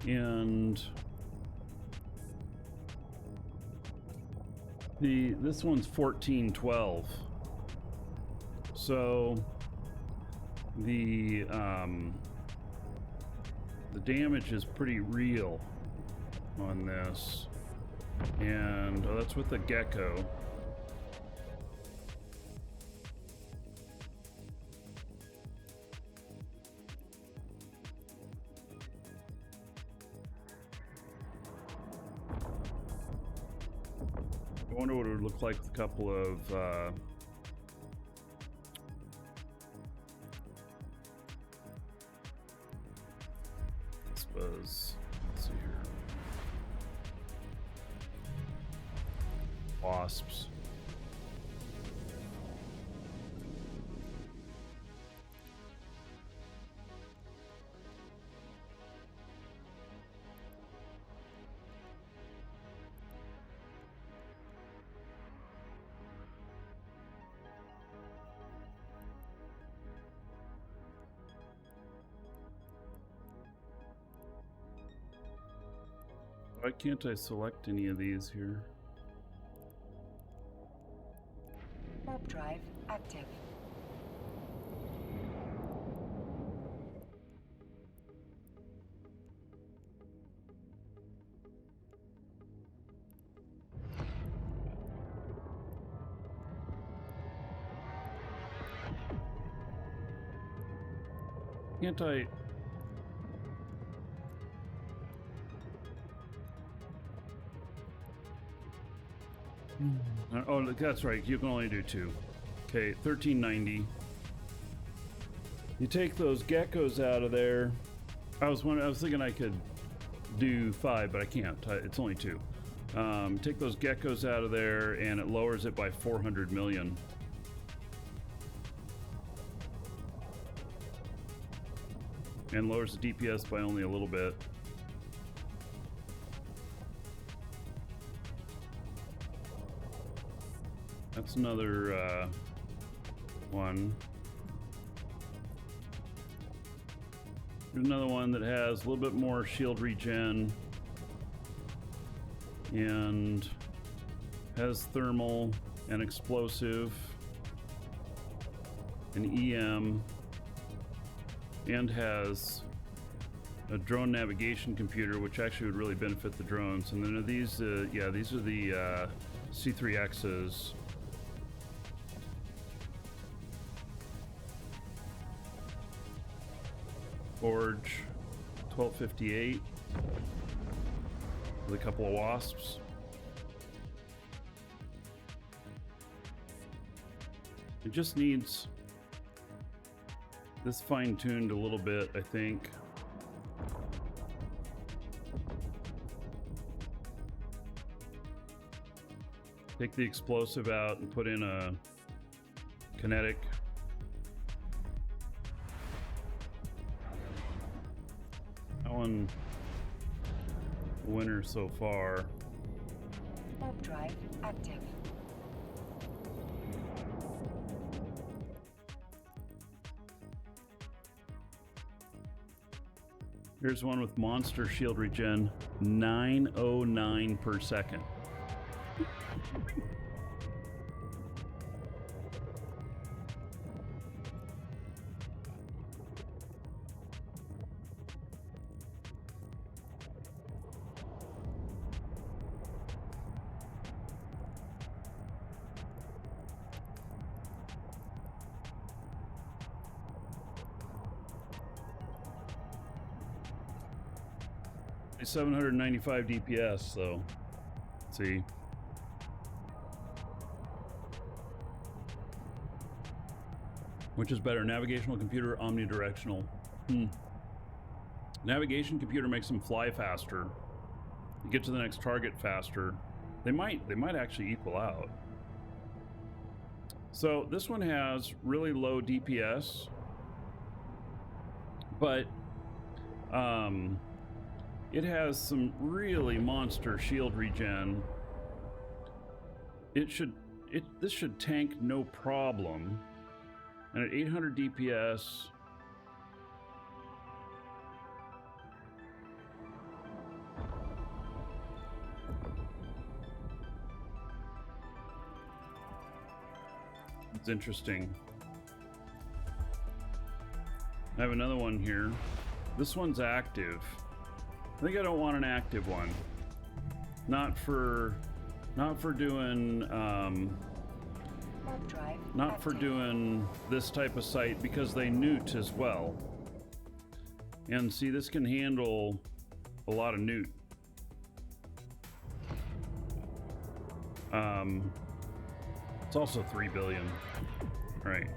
And this one's 1412. So the damage is pretty real on this. And oh, that's with the gecko. I wonder what it would look like with a couple of let's see here. Wasps. Why can't I select any of these here? Warp drive active. Can't I? Oh, that's right. You can only do 2. Okay, 1390. You take those geckos out of there. I was thinking I could do 5, but I can't. It's only 2. Take those geckos out of there, and it lowers it by 400 million. And lowers the DPS by only a little bit. That's another one. Here's another one that has a little bit more shield regen and has thermal and explosive and EM and has a drone navigation computer, which actually would really benefit the drones. And then are these, yeah, these are the C3Xs. Forge 1258 with a couple of wasps. It just needs this fine-tuned a little bit, I think. Take the explosive out and put in a kinetic. That one, winner so far. Warp drive active. Here's one with monster shield regen, 909 per second. It's 795 DPS, so let's see. Which is better, navigational computer, omnidirectional? Navigation computer makes them fly faster. You get to the next target faster. They might actually equal out. So this one has really low DPS, but it has some really monster shield regen. This should tank no problem. And at 800 DPS, it's interesting. I have another one here. This one's active. I think I don't want an active one. Not for doing not for doing this type of site, because they newt as well. And see, this can handle a lot of newt. It's also 3 billion. Right.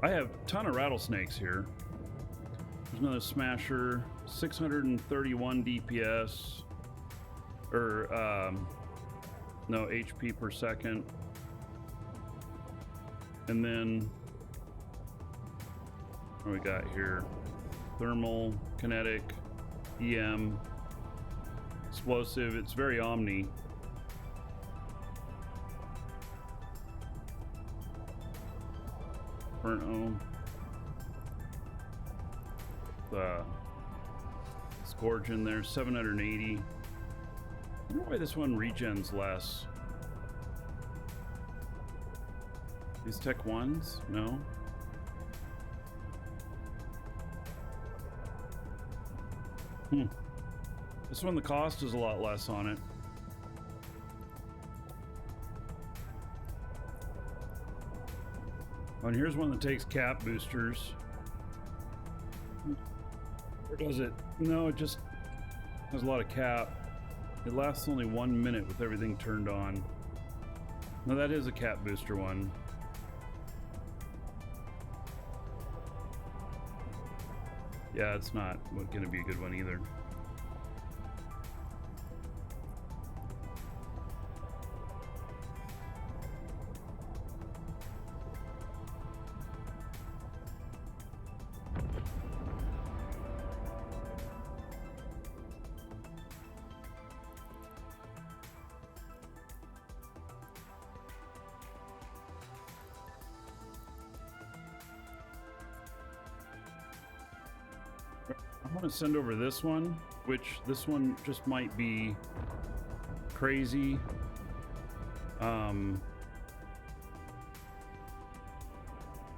I have a ton of rattlesnakes here. There's another smasher, 631 DPS, or no, HP per second. And then what do we got here? Thermal, kinetic, EM, explosive. It's very omni. Burnt the Scourge in there, 780. I wonder why this one regens less. These tech ones? No. This one, the cost is a lot less on it. Oh, and here's one that takes cap boosters. Or does it? No, it just has a lot of cap. It lasts only 1 minute with everything turned on. No, that is a cap booster one. Yeah, it's not going to be a good one either. I want to send over this one, which this one just might be crazy.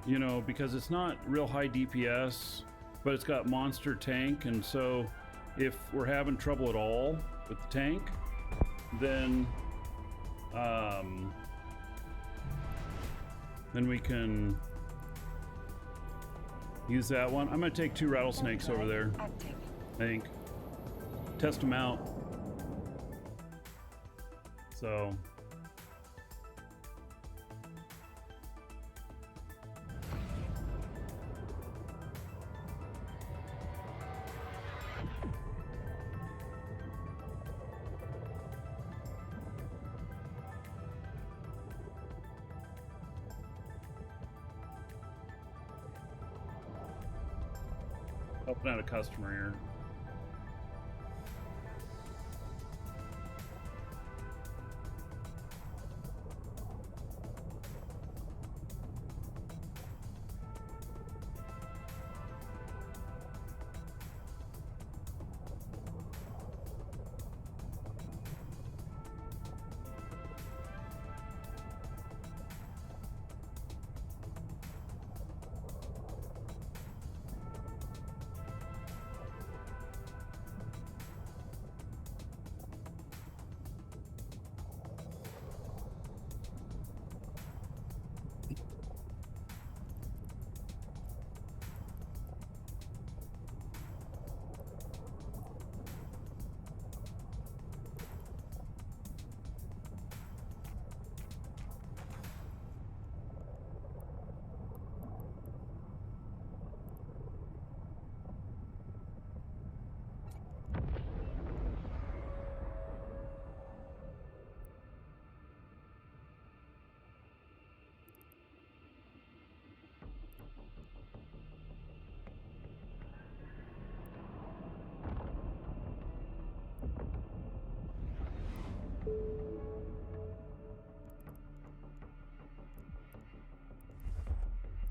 You know, because it's not real high DPS, but it's got monster tank, and so if we're having trouble at all with the tank, then we can use that one. I'm gonna take 2 rattlesnakes over there. Active. I think. Test them out. So. Helping out a customer here.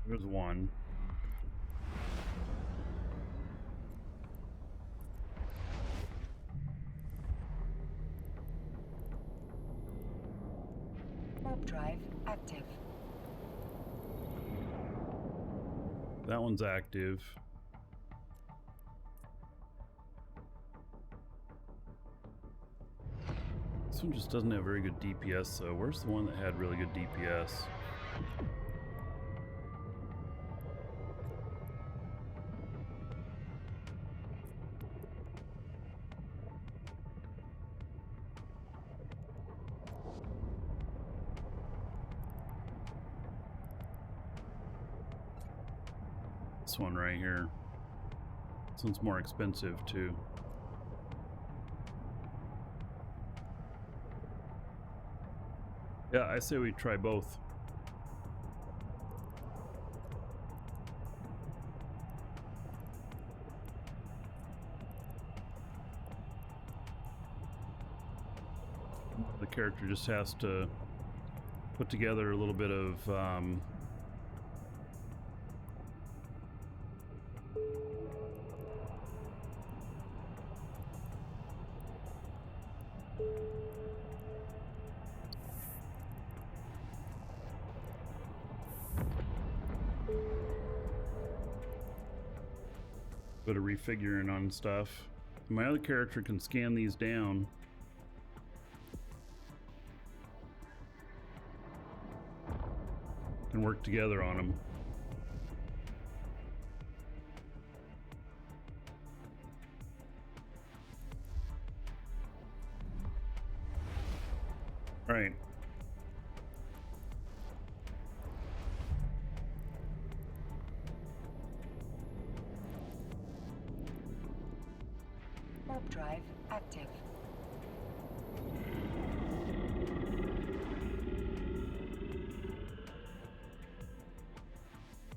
There's one. Warp drive active. That one's active. This one just doesn't have very good DPS, though. Where's the one that had really good DPS? This one right here. This one's more expensive too. Yeah, I say we try both. The character just has to put together a little bit of bit of refiguring on stuff. My other character can scan these down. And work together on them. All right. Warp drive active.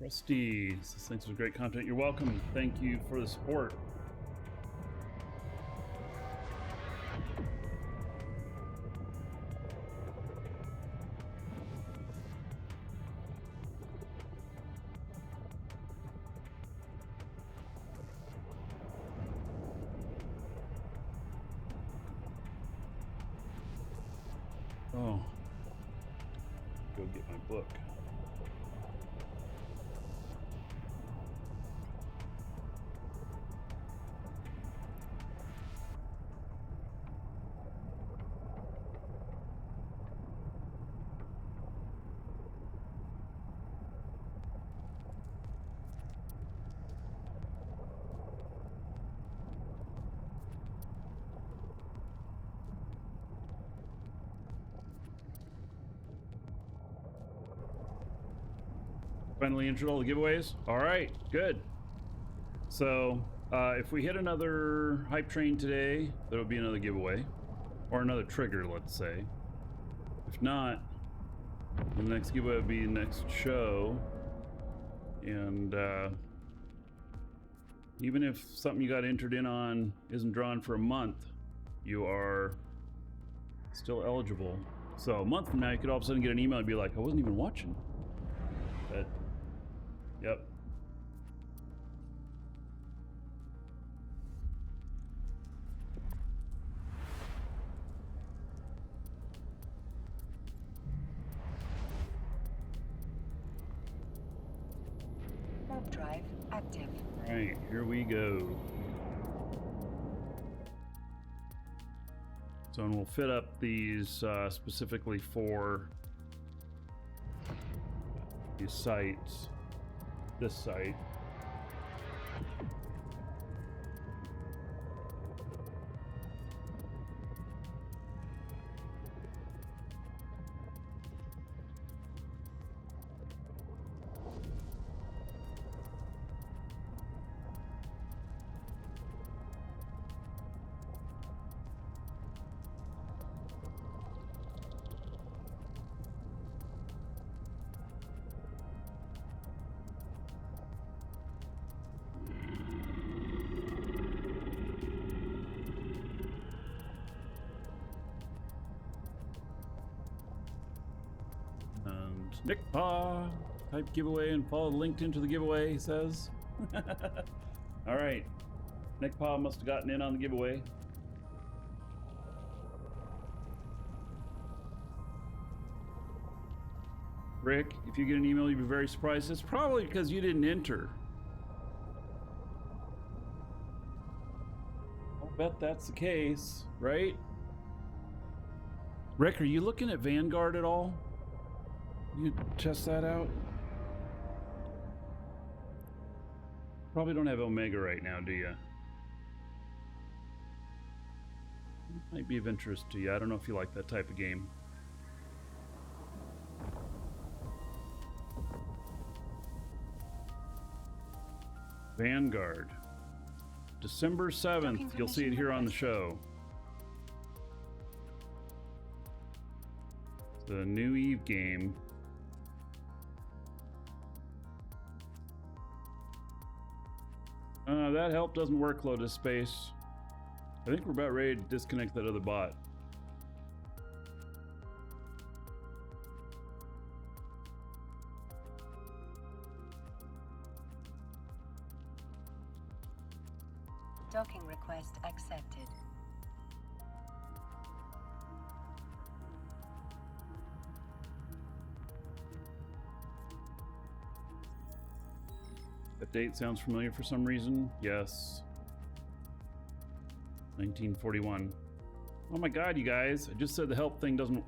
Rusty, thanks for great content. You're welcome. Thank you for the support. Oh. Go get my book. Finally entered all the giveaways. All right, good. So if we hit another hype train today, there'll be another giveaway or another trigger, let's say. If not, the next giveaway will be the next show. And even if something you got entered in on isn't drawn for a month, you are still eligible. So a month from now, you could all of a sudden get an email and be like, I wasn't even watching. But yep. Warp drive active. All right, here we go. So, and we'll fit up these specifically for these sites. This site. Nick Paw type giveaway and follow the link into the giveaway, he says. All right. Nick Paw must have gotten in on the giveaway. Rick, if you get an email, you'd be very surprised. It's probably because you didn't enter. I'll bet that's the case, right? Rick, are you looking at Vanguard at all? You test that out? Probably don't have Omega right now, do you? Might be of interest to you. I don't know if you like that type of game. Vanguard. December 7th. You'll see it here on the show. It's the new Eve game. That help doesn't work, Lotus Space. I think we're about ready to disconnect that other bot. Docking request accepted. That date sounds familiar for some reason. Yes. 1941. Oh my god, you guys. I just said the help thing doesn't...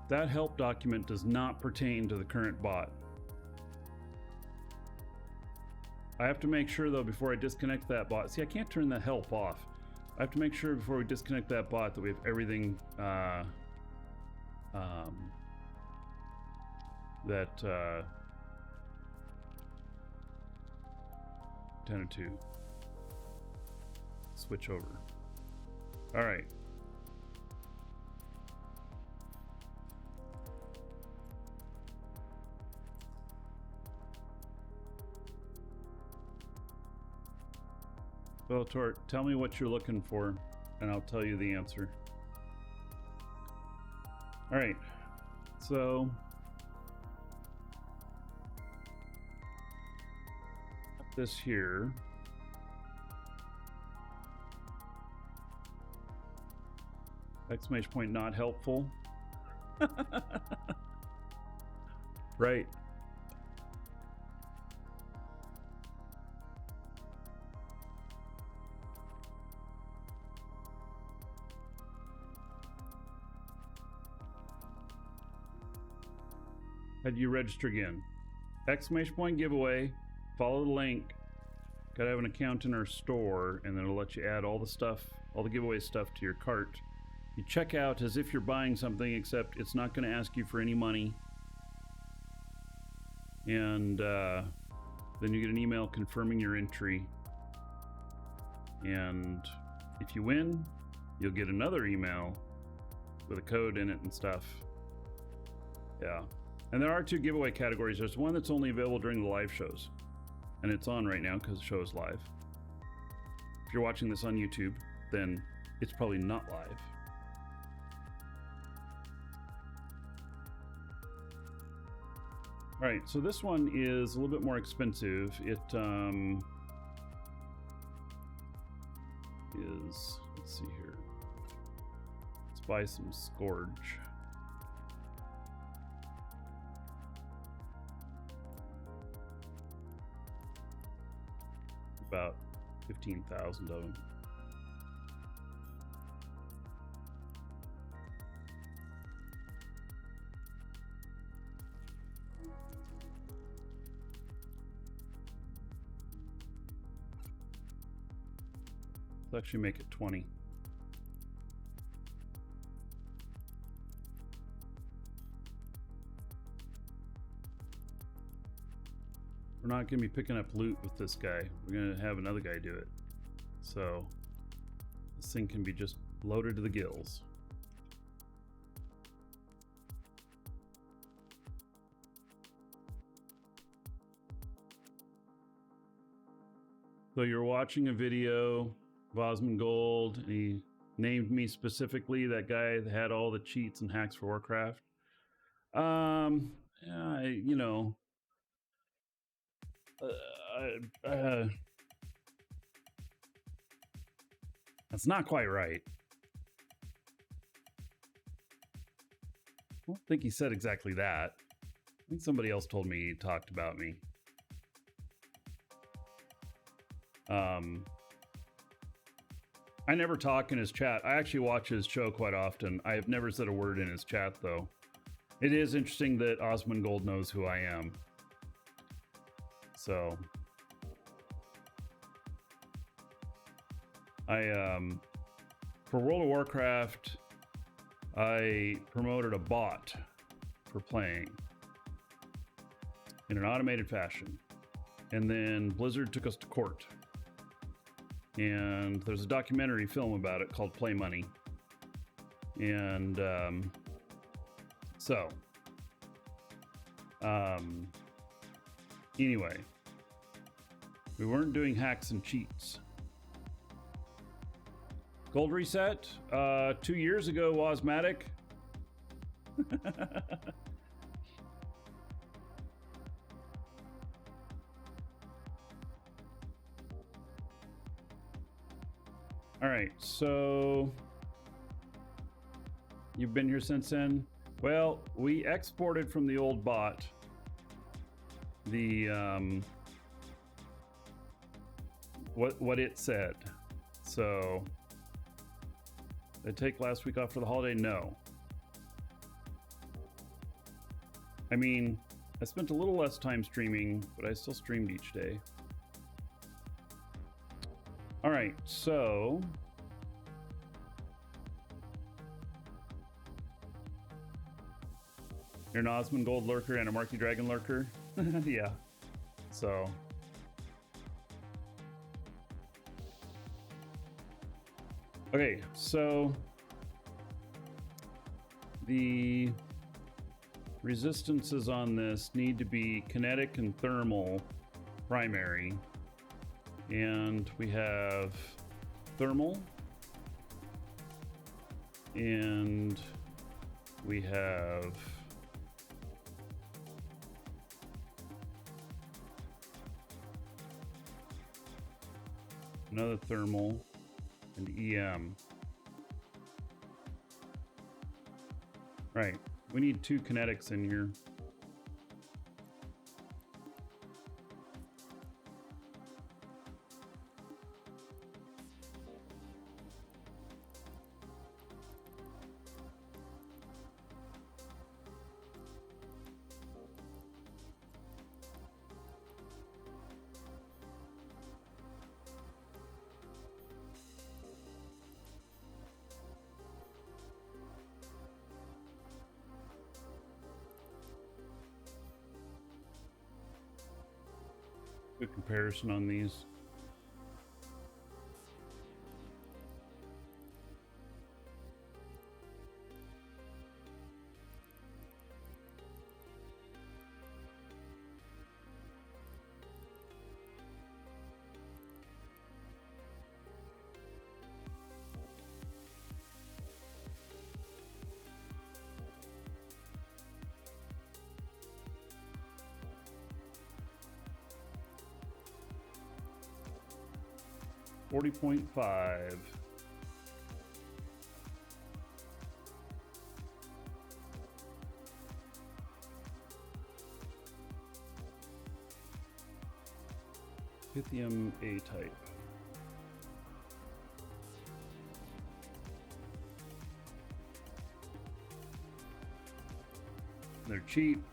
That help document does not pertain to the current bot. I have to make sure, though, before I disconnect that bot... See, I can't turn the help off. I have to make sure before we disconnect that bot that we have everything... that... 10:02. Switch over. All right. Well, Tort, tell me what you're looking for, and I'll tell you the answer. All right. So this here. Exclamation point not helpful. Right. How do you register again? Exclamation point giveaway. Follow the link. Gotta have an account in our store, and then it'll let you add all the stuff, all the giveaway stuff to your cart. You check out as if you're buying something, except it's not going to ask you for any money. And then you get an email confirming your entry. And if you win, you'll get another email with a code in it and stuff. Yeah. And there are 2 giveaway categories. There's one that's only available during the live shows. And it's on right now because the show is live. If you're watching this on YouTube, then it's probably not live. All right, so this one is a little bit more expensive. It is, let's see here. Let's buy some Scourge. About 15,000 of them. Let's actually make it 20. We're not going to be picking up loot with this guy. We're going to have another guy do it. So this thing can be just loaded to the gills. So you're watching a video of Osmongold, and he named me specifically, that guy that had all the cheats and hacks for Warcraft. You know, that's not quite right. I don't think he said exactly that. I think somebody else told me he talked about me. I never talk in his chat. I actually watch his show quite often. I have never said a word in his chat, though. It is interesting that Osmongold knows who I am. So for World of Warcraft, I promoted a bot for playing in an automated fashion. And then Blizzard took us to court. And there's a documentary film about it called Play Money. And anyway, we weren't doing hacks and cheats. Gold reset 2 years ago, Wasmatic. All right, so you've been here since then. Well, we exported from the old bot the what it said. So did I take last week off for the holiday? No. I mean, I spent a little less time streaming, but I still streamed each day. All right, so you're an Osmongold lurker and a Markee Dragon lurker. Yeah. So okay, so the resistances on this need to be kinetic and thermal primary. And we have thermal, and we have another thermal and EM. Right. We need 2 kinetics in here. Good comparison on these. $40.5. Lithium A-type. They're cheap.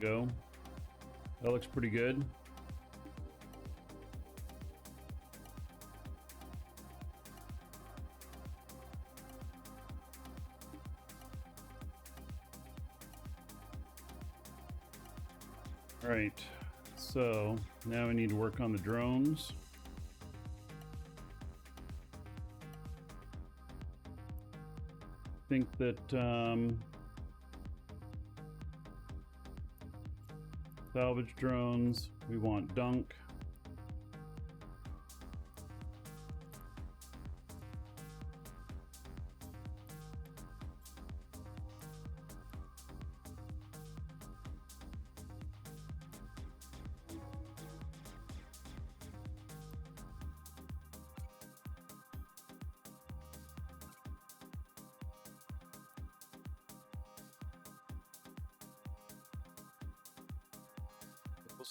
Go. That looks pretty good. All right, so now we need to work on the drones. I think that salvage drones, we want dunk.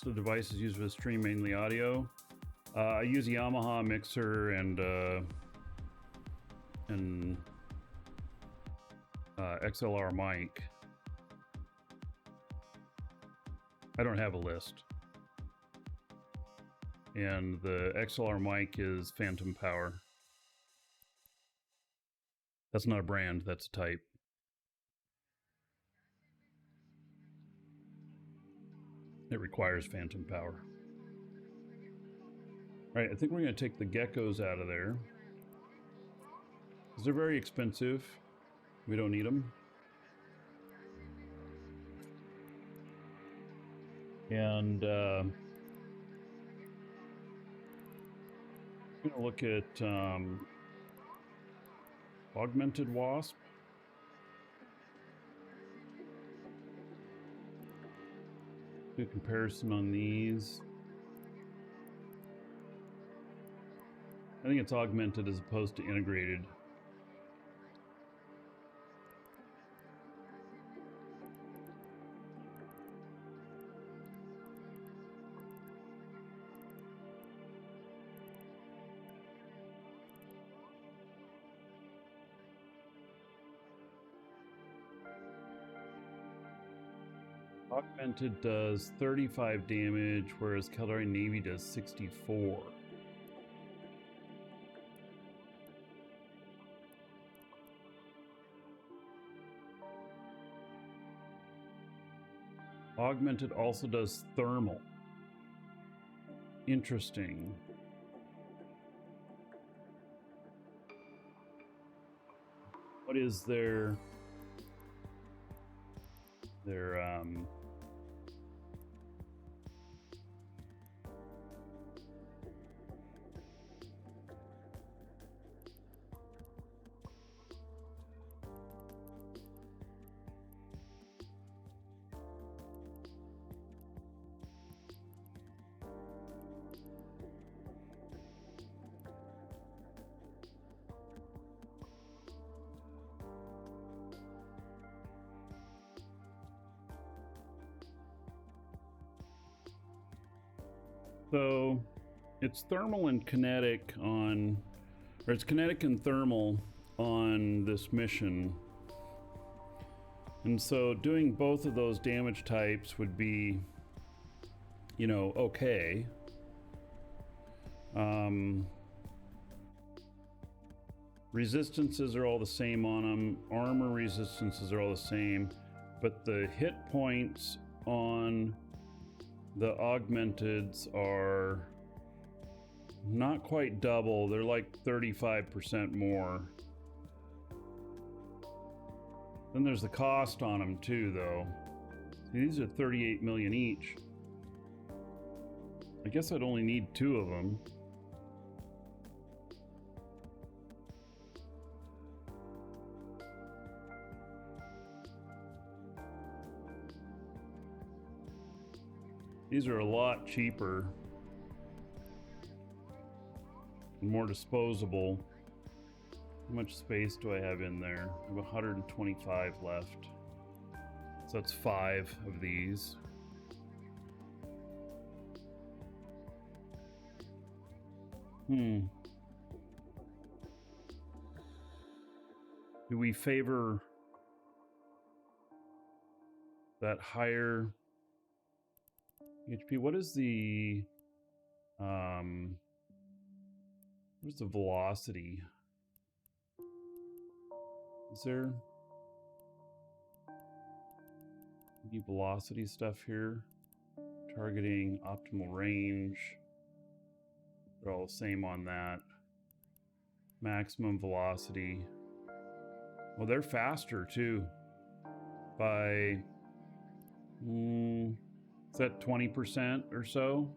The devices used for the stream mainly audio. I use a Yamaha mixer and XLR mic. I don't have a list. And the XLR mic is Phantom Power. That's not a brand, that's a type. It requires phantom power. All right, I think we're going to take the geckos out of there, because they're very expensive. We don't need them. And I'm going to look at augmented wasp. Do a comparison on these. I think it's augmented as opposed to integrated. Augmented does 35 damage, whereas Caldari Navy does 64. Augmented also does thermal. Interesting. What is their so it's thermal and kinetic on, or it's kinetic and thermal on this mission. And so doing both of those damage types would be, you know, okay. Resistances are all the same on them. Armor resistances are all the same. But the hit points on the augmenteds are not quite double. They're like 35% more. Then there's the cost on them too, though. See, these are 38 million each. I guess I'd only need 2 of them. These are a lot cheaper and more disposable. How much space do I have in there? I have 125 left. So that's 5 of these. Do we favor that higher HP? What is the what's the velocity? Is there any velocity stuff here? Targeting, optimal range. They're all the same on that. Maximum velocity. Well, they're faster too. By is that 20% or so?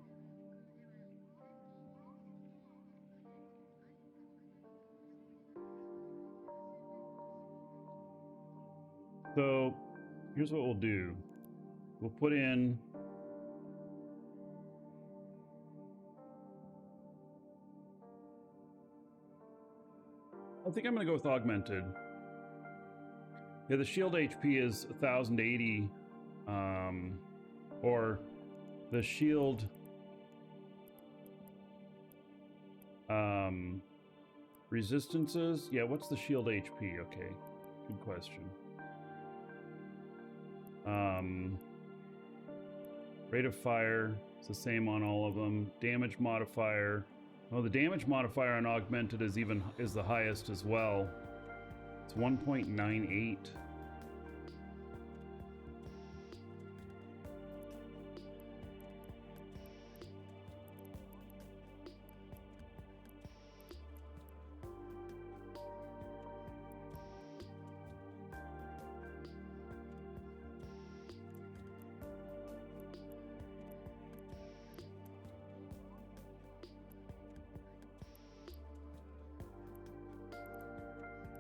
So here's what we'll do. We'll put in I think I'm going to go with augmented. Yeah, the shield HP is 1080, or the shield resistances. Yeah, what's the shield HP? Okay, good question. Rate of fire, it's the same on all of them. Damage modifier. Oh, the damage modifier on augmented is the highest as well. It's 1.98.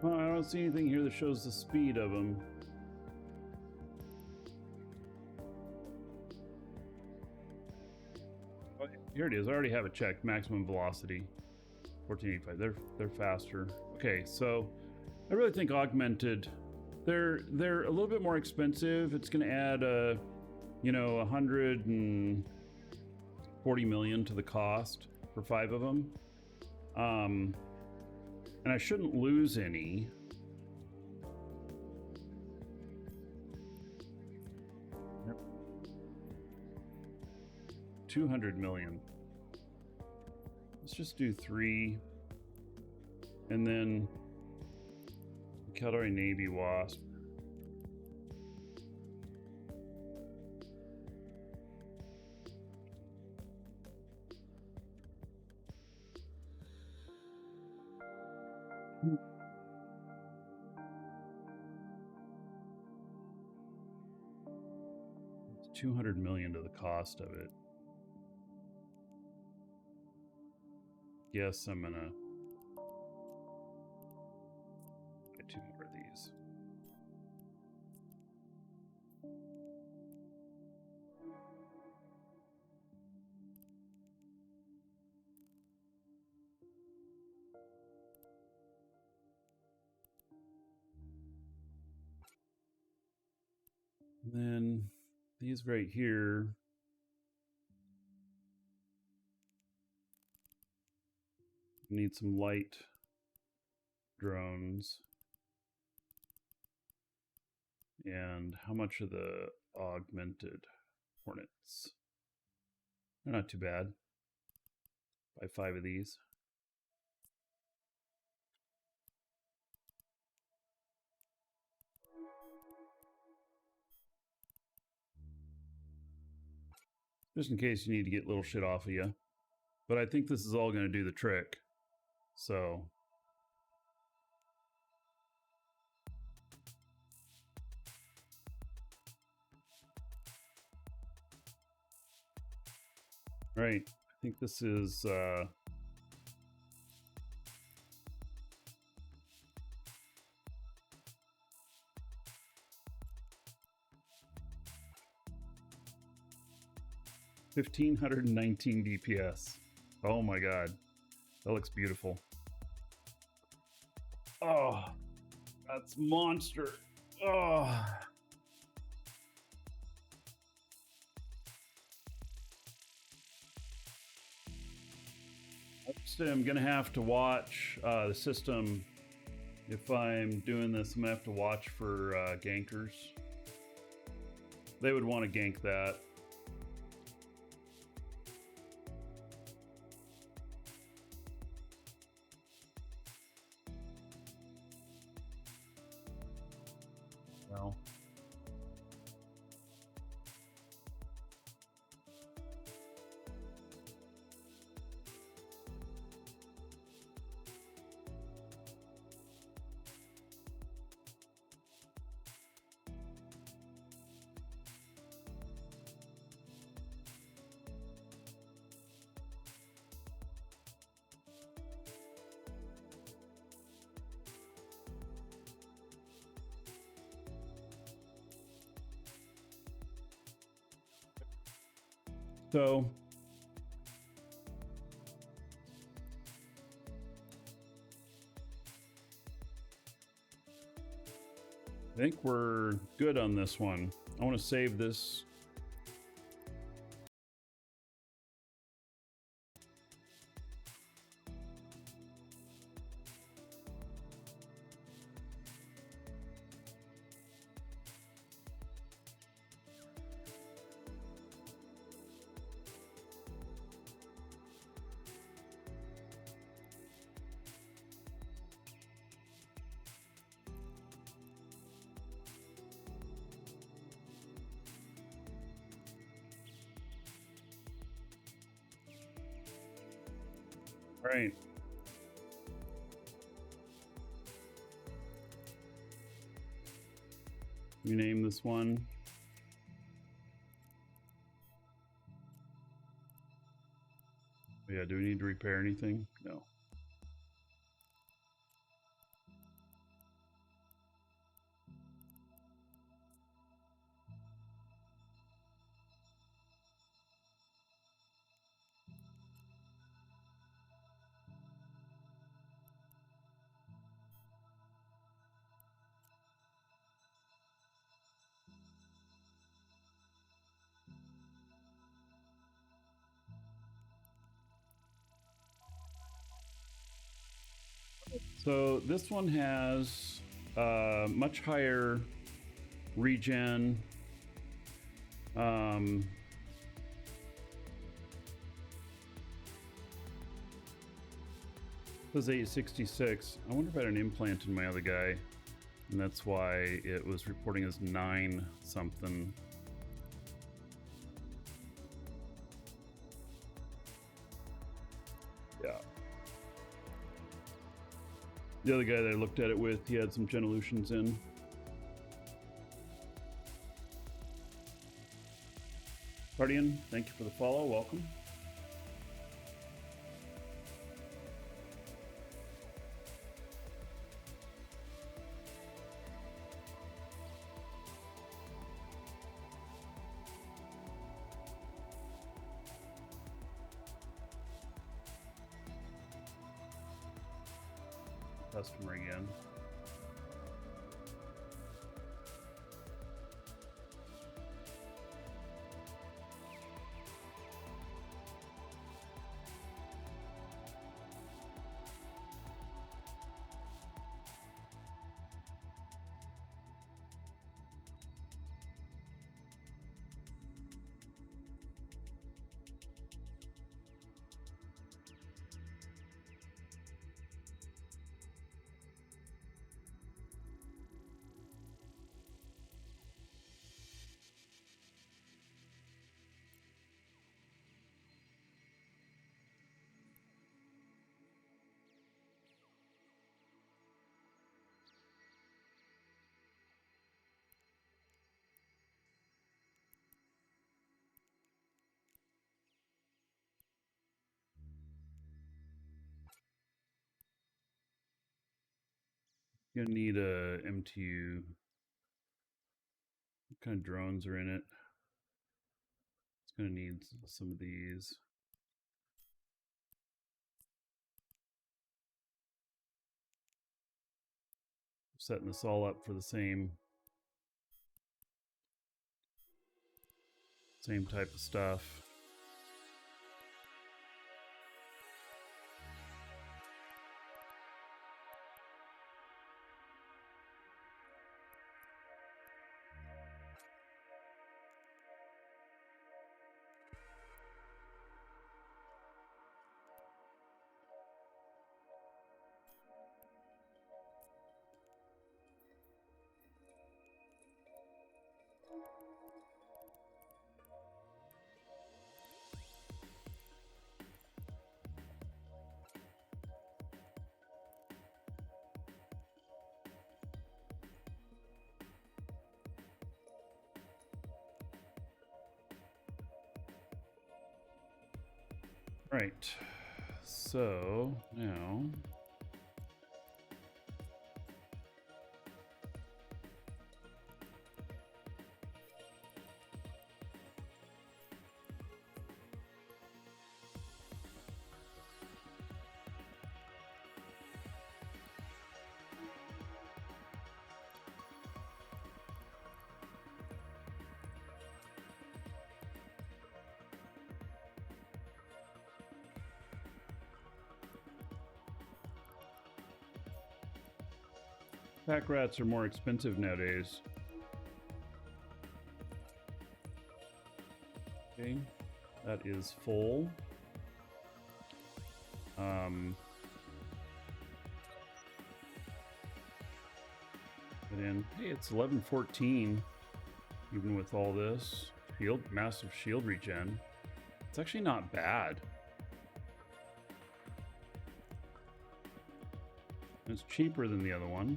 Well, I don't see anything here that shows the speed of them. Oh, here it is. I already have it checked. Maximum velocity, 1485. They're faster. Okay, so I really think augmented. They're a little bit more expensive. It's going to add 140 million to the cost for 5 of them. And I shouldn't lose any. Yep. 200 million. Let's just do 3. And then Caldari Navy Wasp. 200 million to the cost of it. Yes, I'm gonna buy 2 more of these. And then these right here. Need some light drones. And how much are the augmented hornets? They're not too bad. Buy 5 of these. Just in case you need to get little shit off of you. But I think this is all going to do the trick. So right, I think this is 1519 DPS. Oh my god, that looks beautiful. Oh, that's monster. Oh. I'm gonna have to watch the system. If I'm doing this, I'm gonna have to watch for gankers. They would want to gank that. Well. So I think we're good on this one. I want to save this. Right. Rename this one. Yeah, do we need to repair anything? No. So this one has much higher regen. Says 866. I wonder if I had an implant in my other guy, and that's why it was reporting as 9 something. Yeah. The other guy that I looked at it with, he had some Genolutions in. Guardian, thank you for the follow. Welcome. Customer again. You're gonna need a MTU. What kind of drones are in it? It's gonna need some of these. Setting this all up for the same type of stuff. Right, so now pack rats are more expensive nowadays. Okay, that is full. Put in. Hey, it's 11:14. Even with all this massive shield regen, it's actually not bad. It's cheaper than the other one.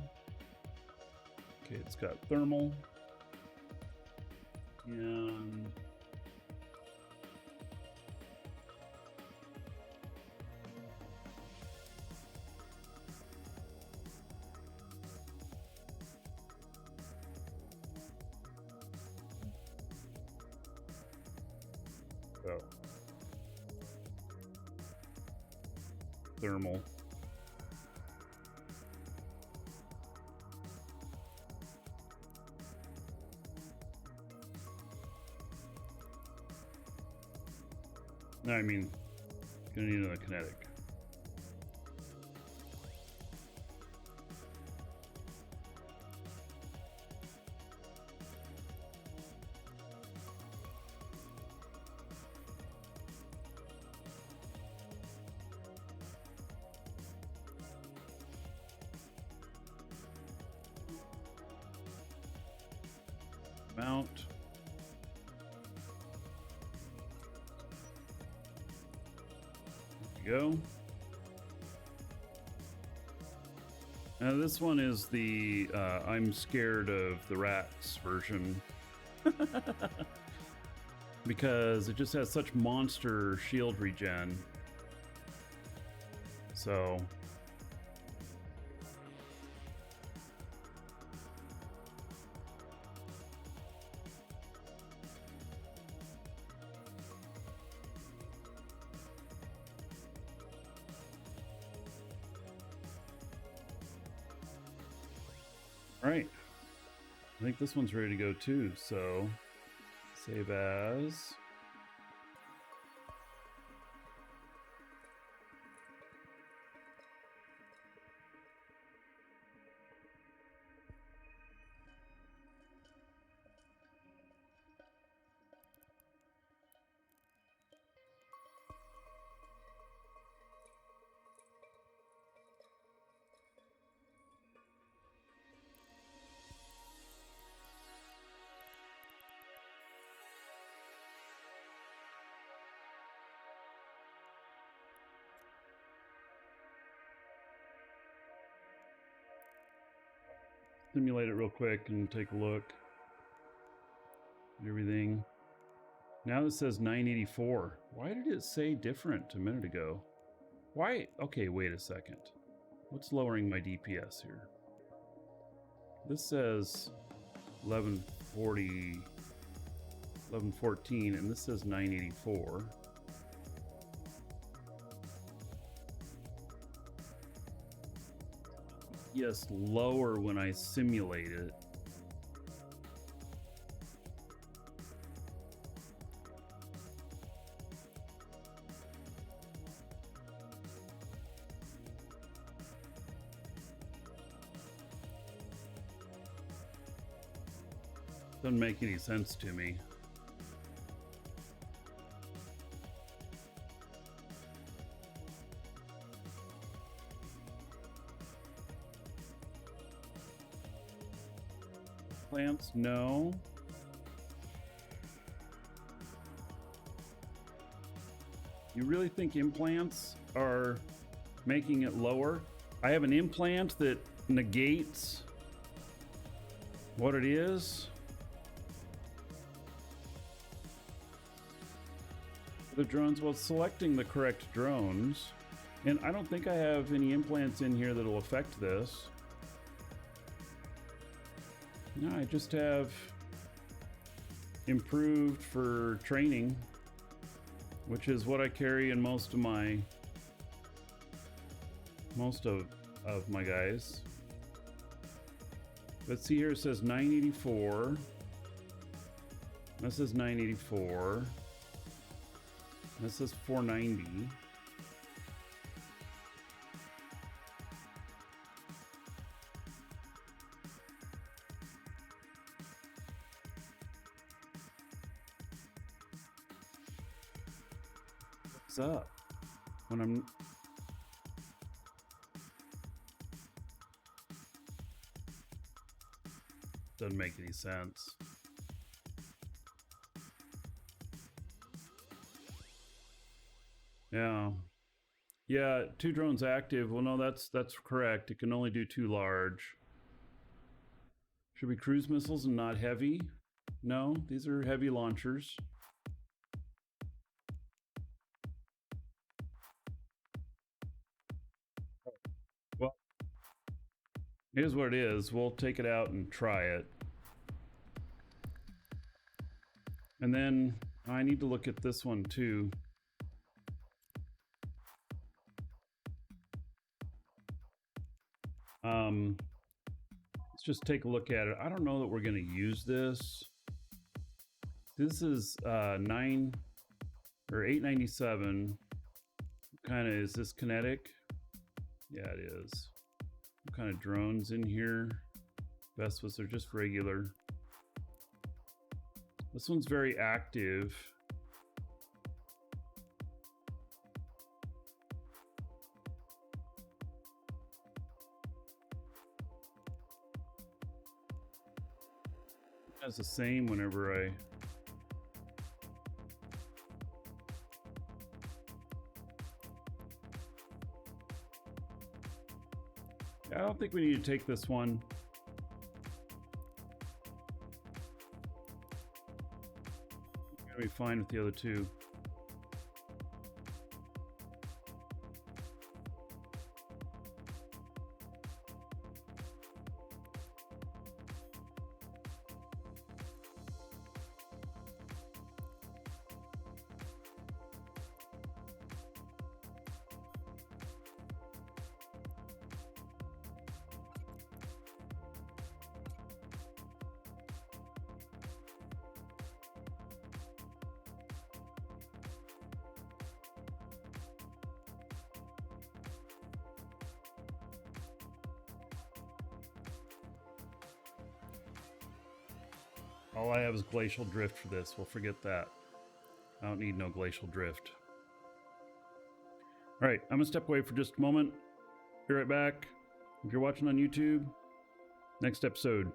Okay, it's got thermal and thermal. No, I mean, gonna need another kinetic. Mount. Go. Now this one is the I'm scared of the rats version. because it just has such monster shield regen. So all right, I think this one's ready to go too, so save as. Simulate it real quick and take a look at everything. Now this says 984. Why did it say different a minute ago? Why? Okay, wait a second. What's lowering my DPS here? This says 1140, 1114, and this says 984. Yes, lower when I simulate it. Doesn't make any sense to me. Plants, no. You really think implants are making it lower? I have an implant that negates what it is. The drones, well, selecting the correct drones. And I don't think I have any implants in here that'll affect this. No, I just have improved for training, which is what I carry in most of my guys. Let's see here, it says 984. This is 984. This is 490. What's up? When I'm doesn't make any sense. Yeah, 2 drones active. Well, no, that's correct. It can only do 2 large. Should be cruise missiles and not heavy. No, these are heavy launchers. Well, here's what it is. We'll take it out and try it. And then I need to look at this one too. Let's just take a look at it. I don't know that we're going to use this. This is 897. What kind of is this kinetic? Yeah, it is. What kind of drones in here? Vespas are just regular. This one's very active. It's the same whenever I don't think we need to take this one. gonna be fine with the other two. All I have is glacial drift for this. We'll forget that. I don't need no glacial drift. All right, I'm gonna step away for just a moment. Be right back. If you're watching on YouTube, next episode.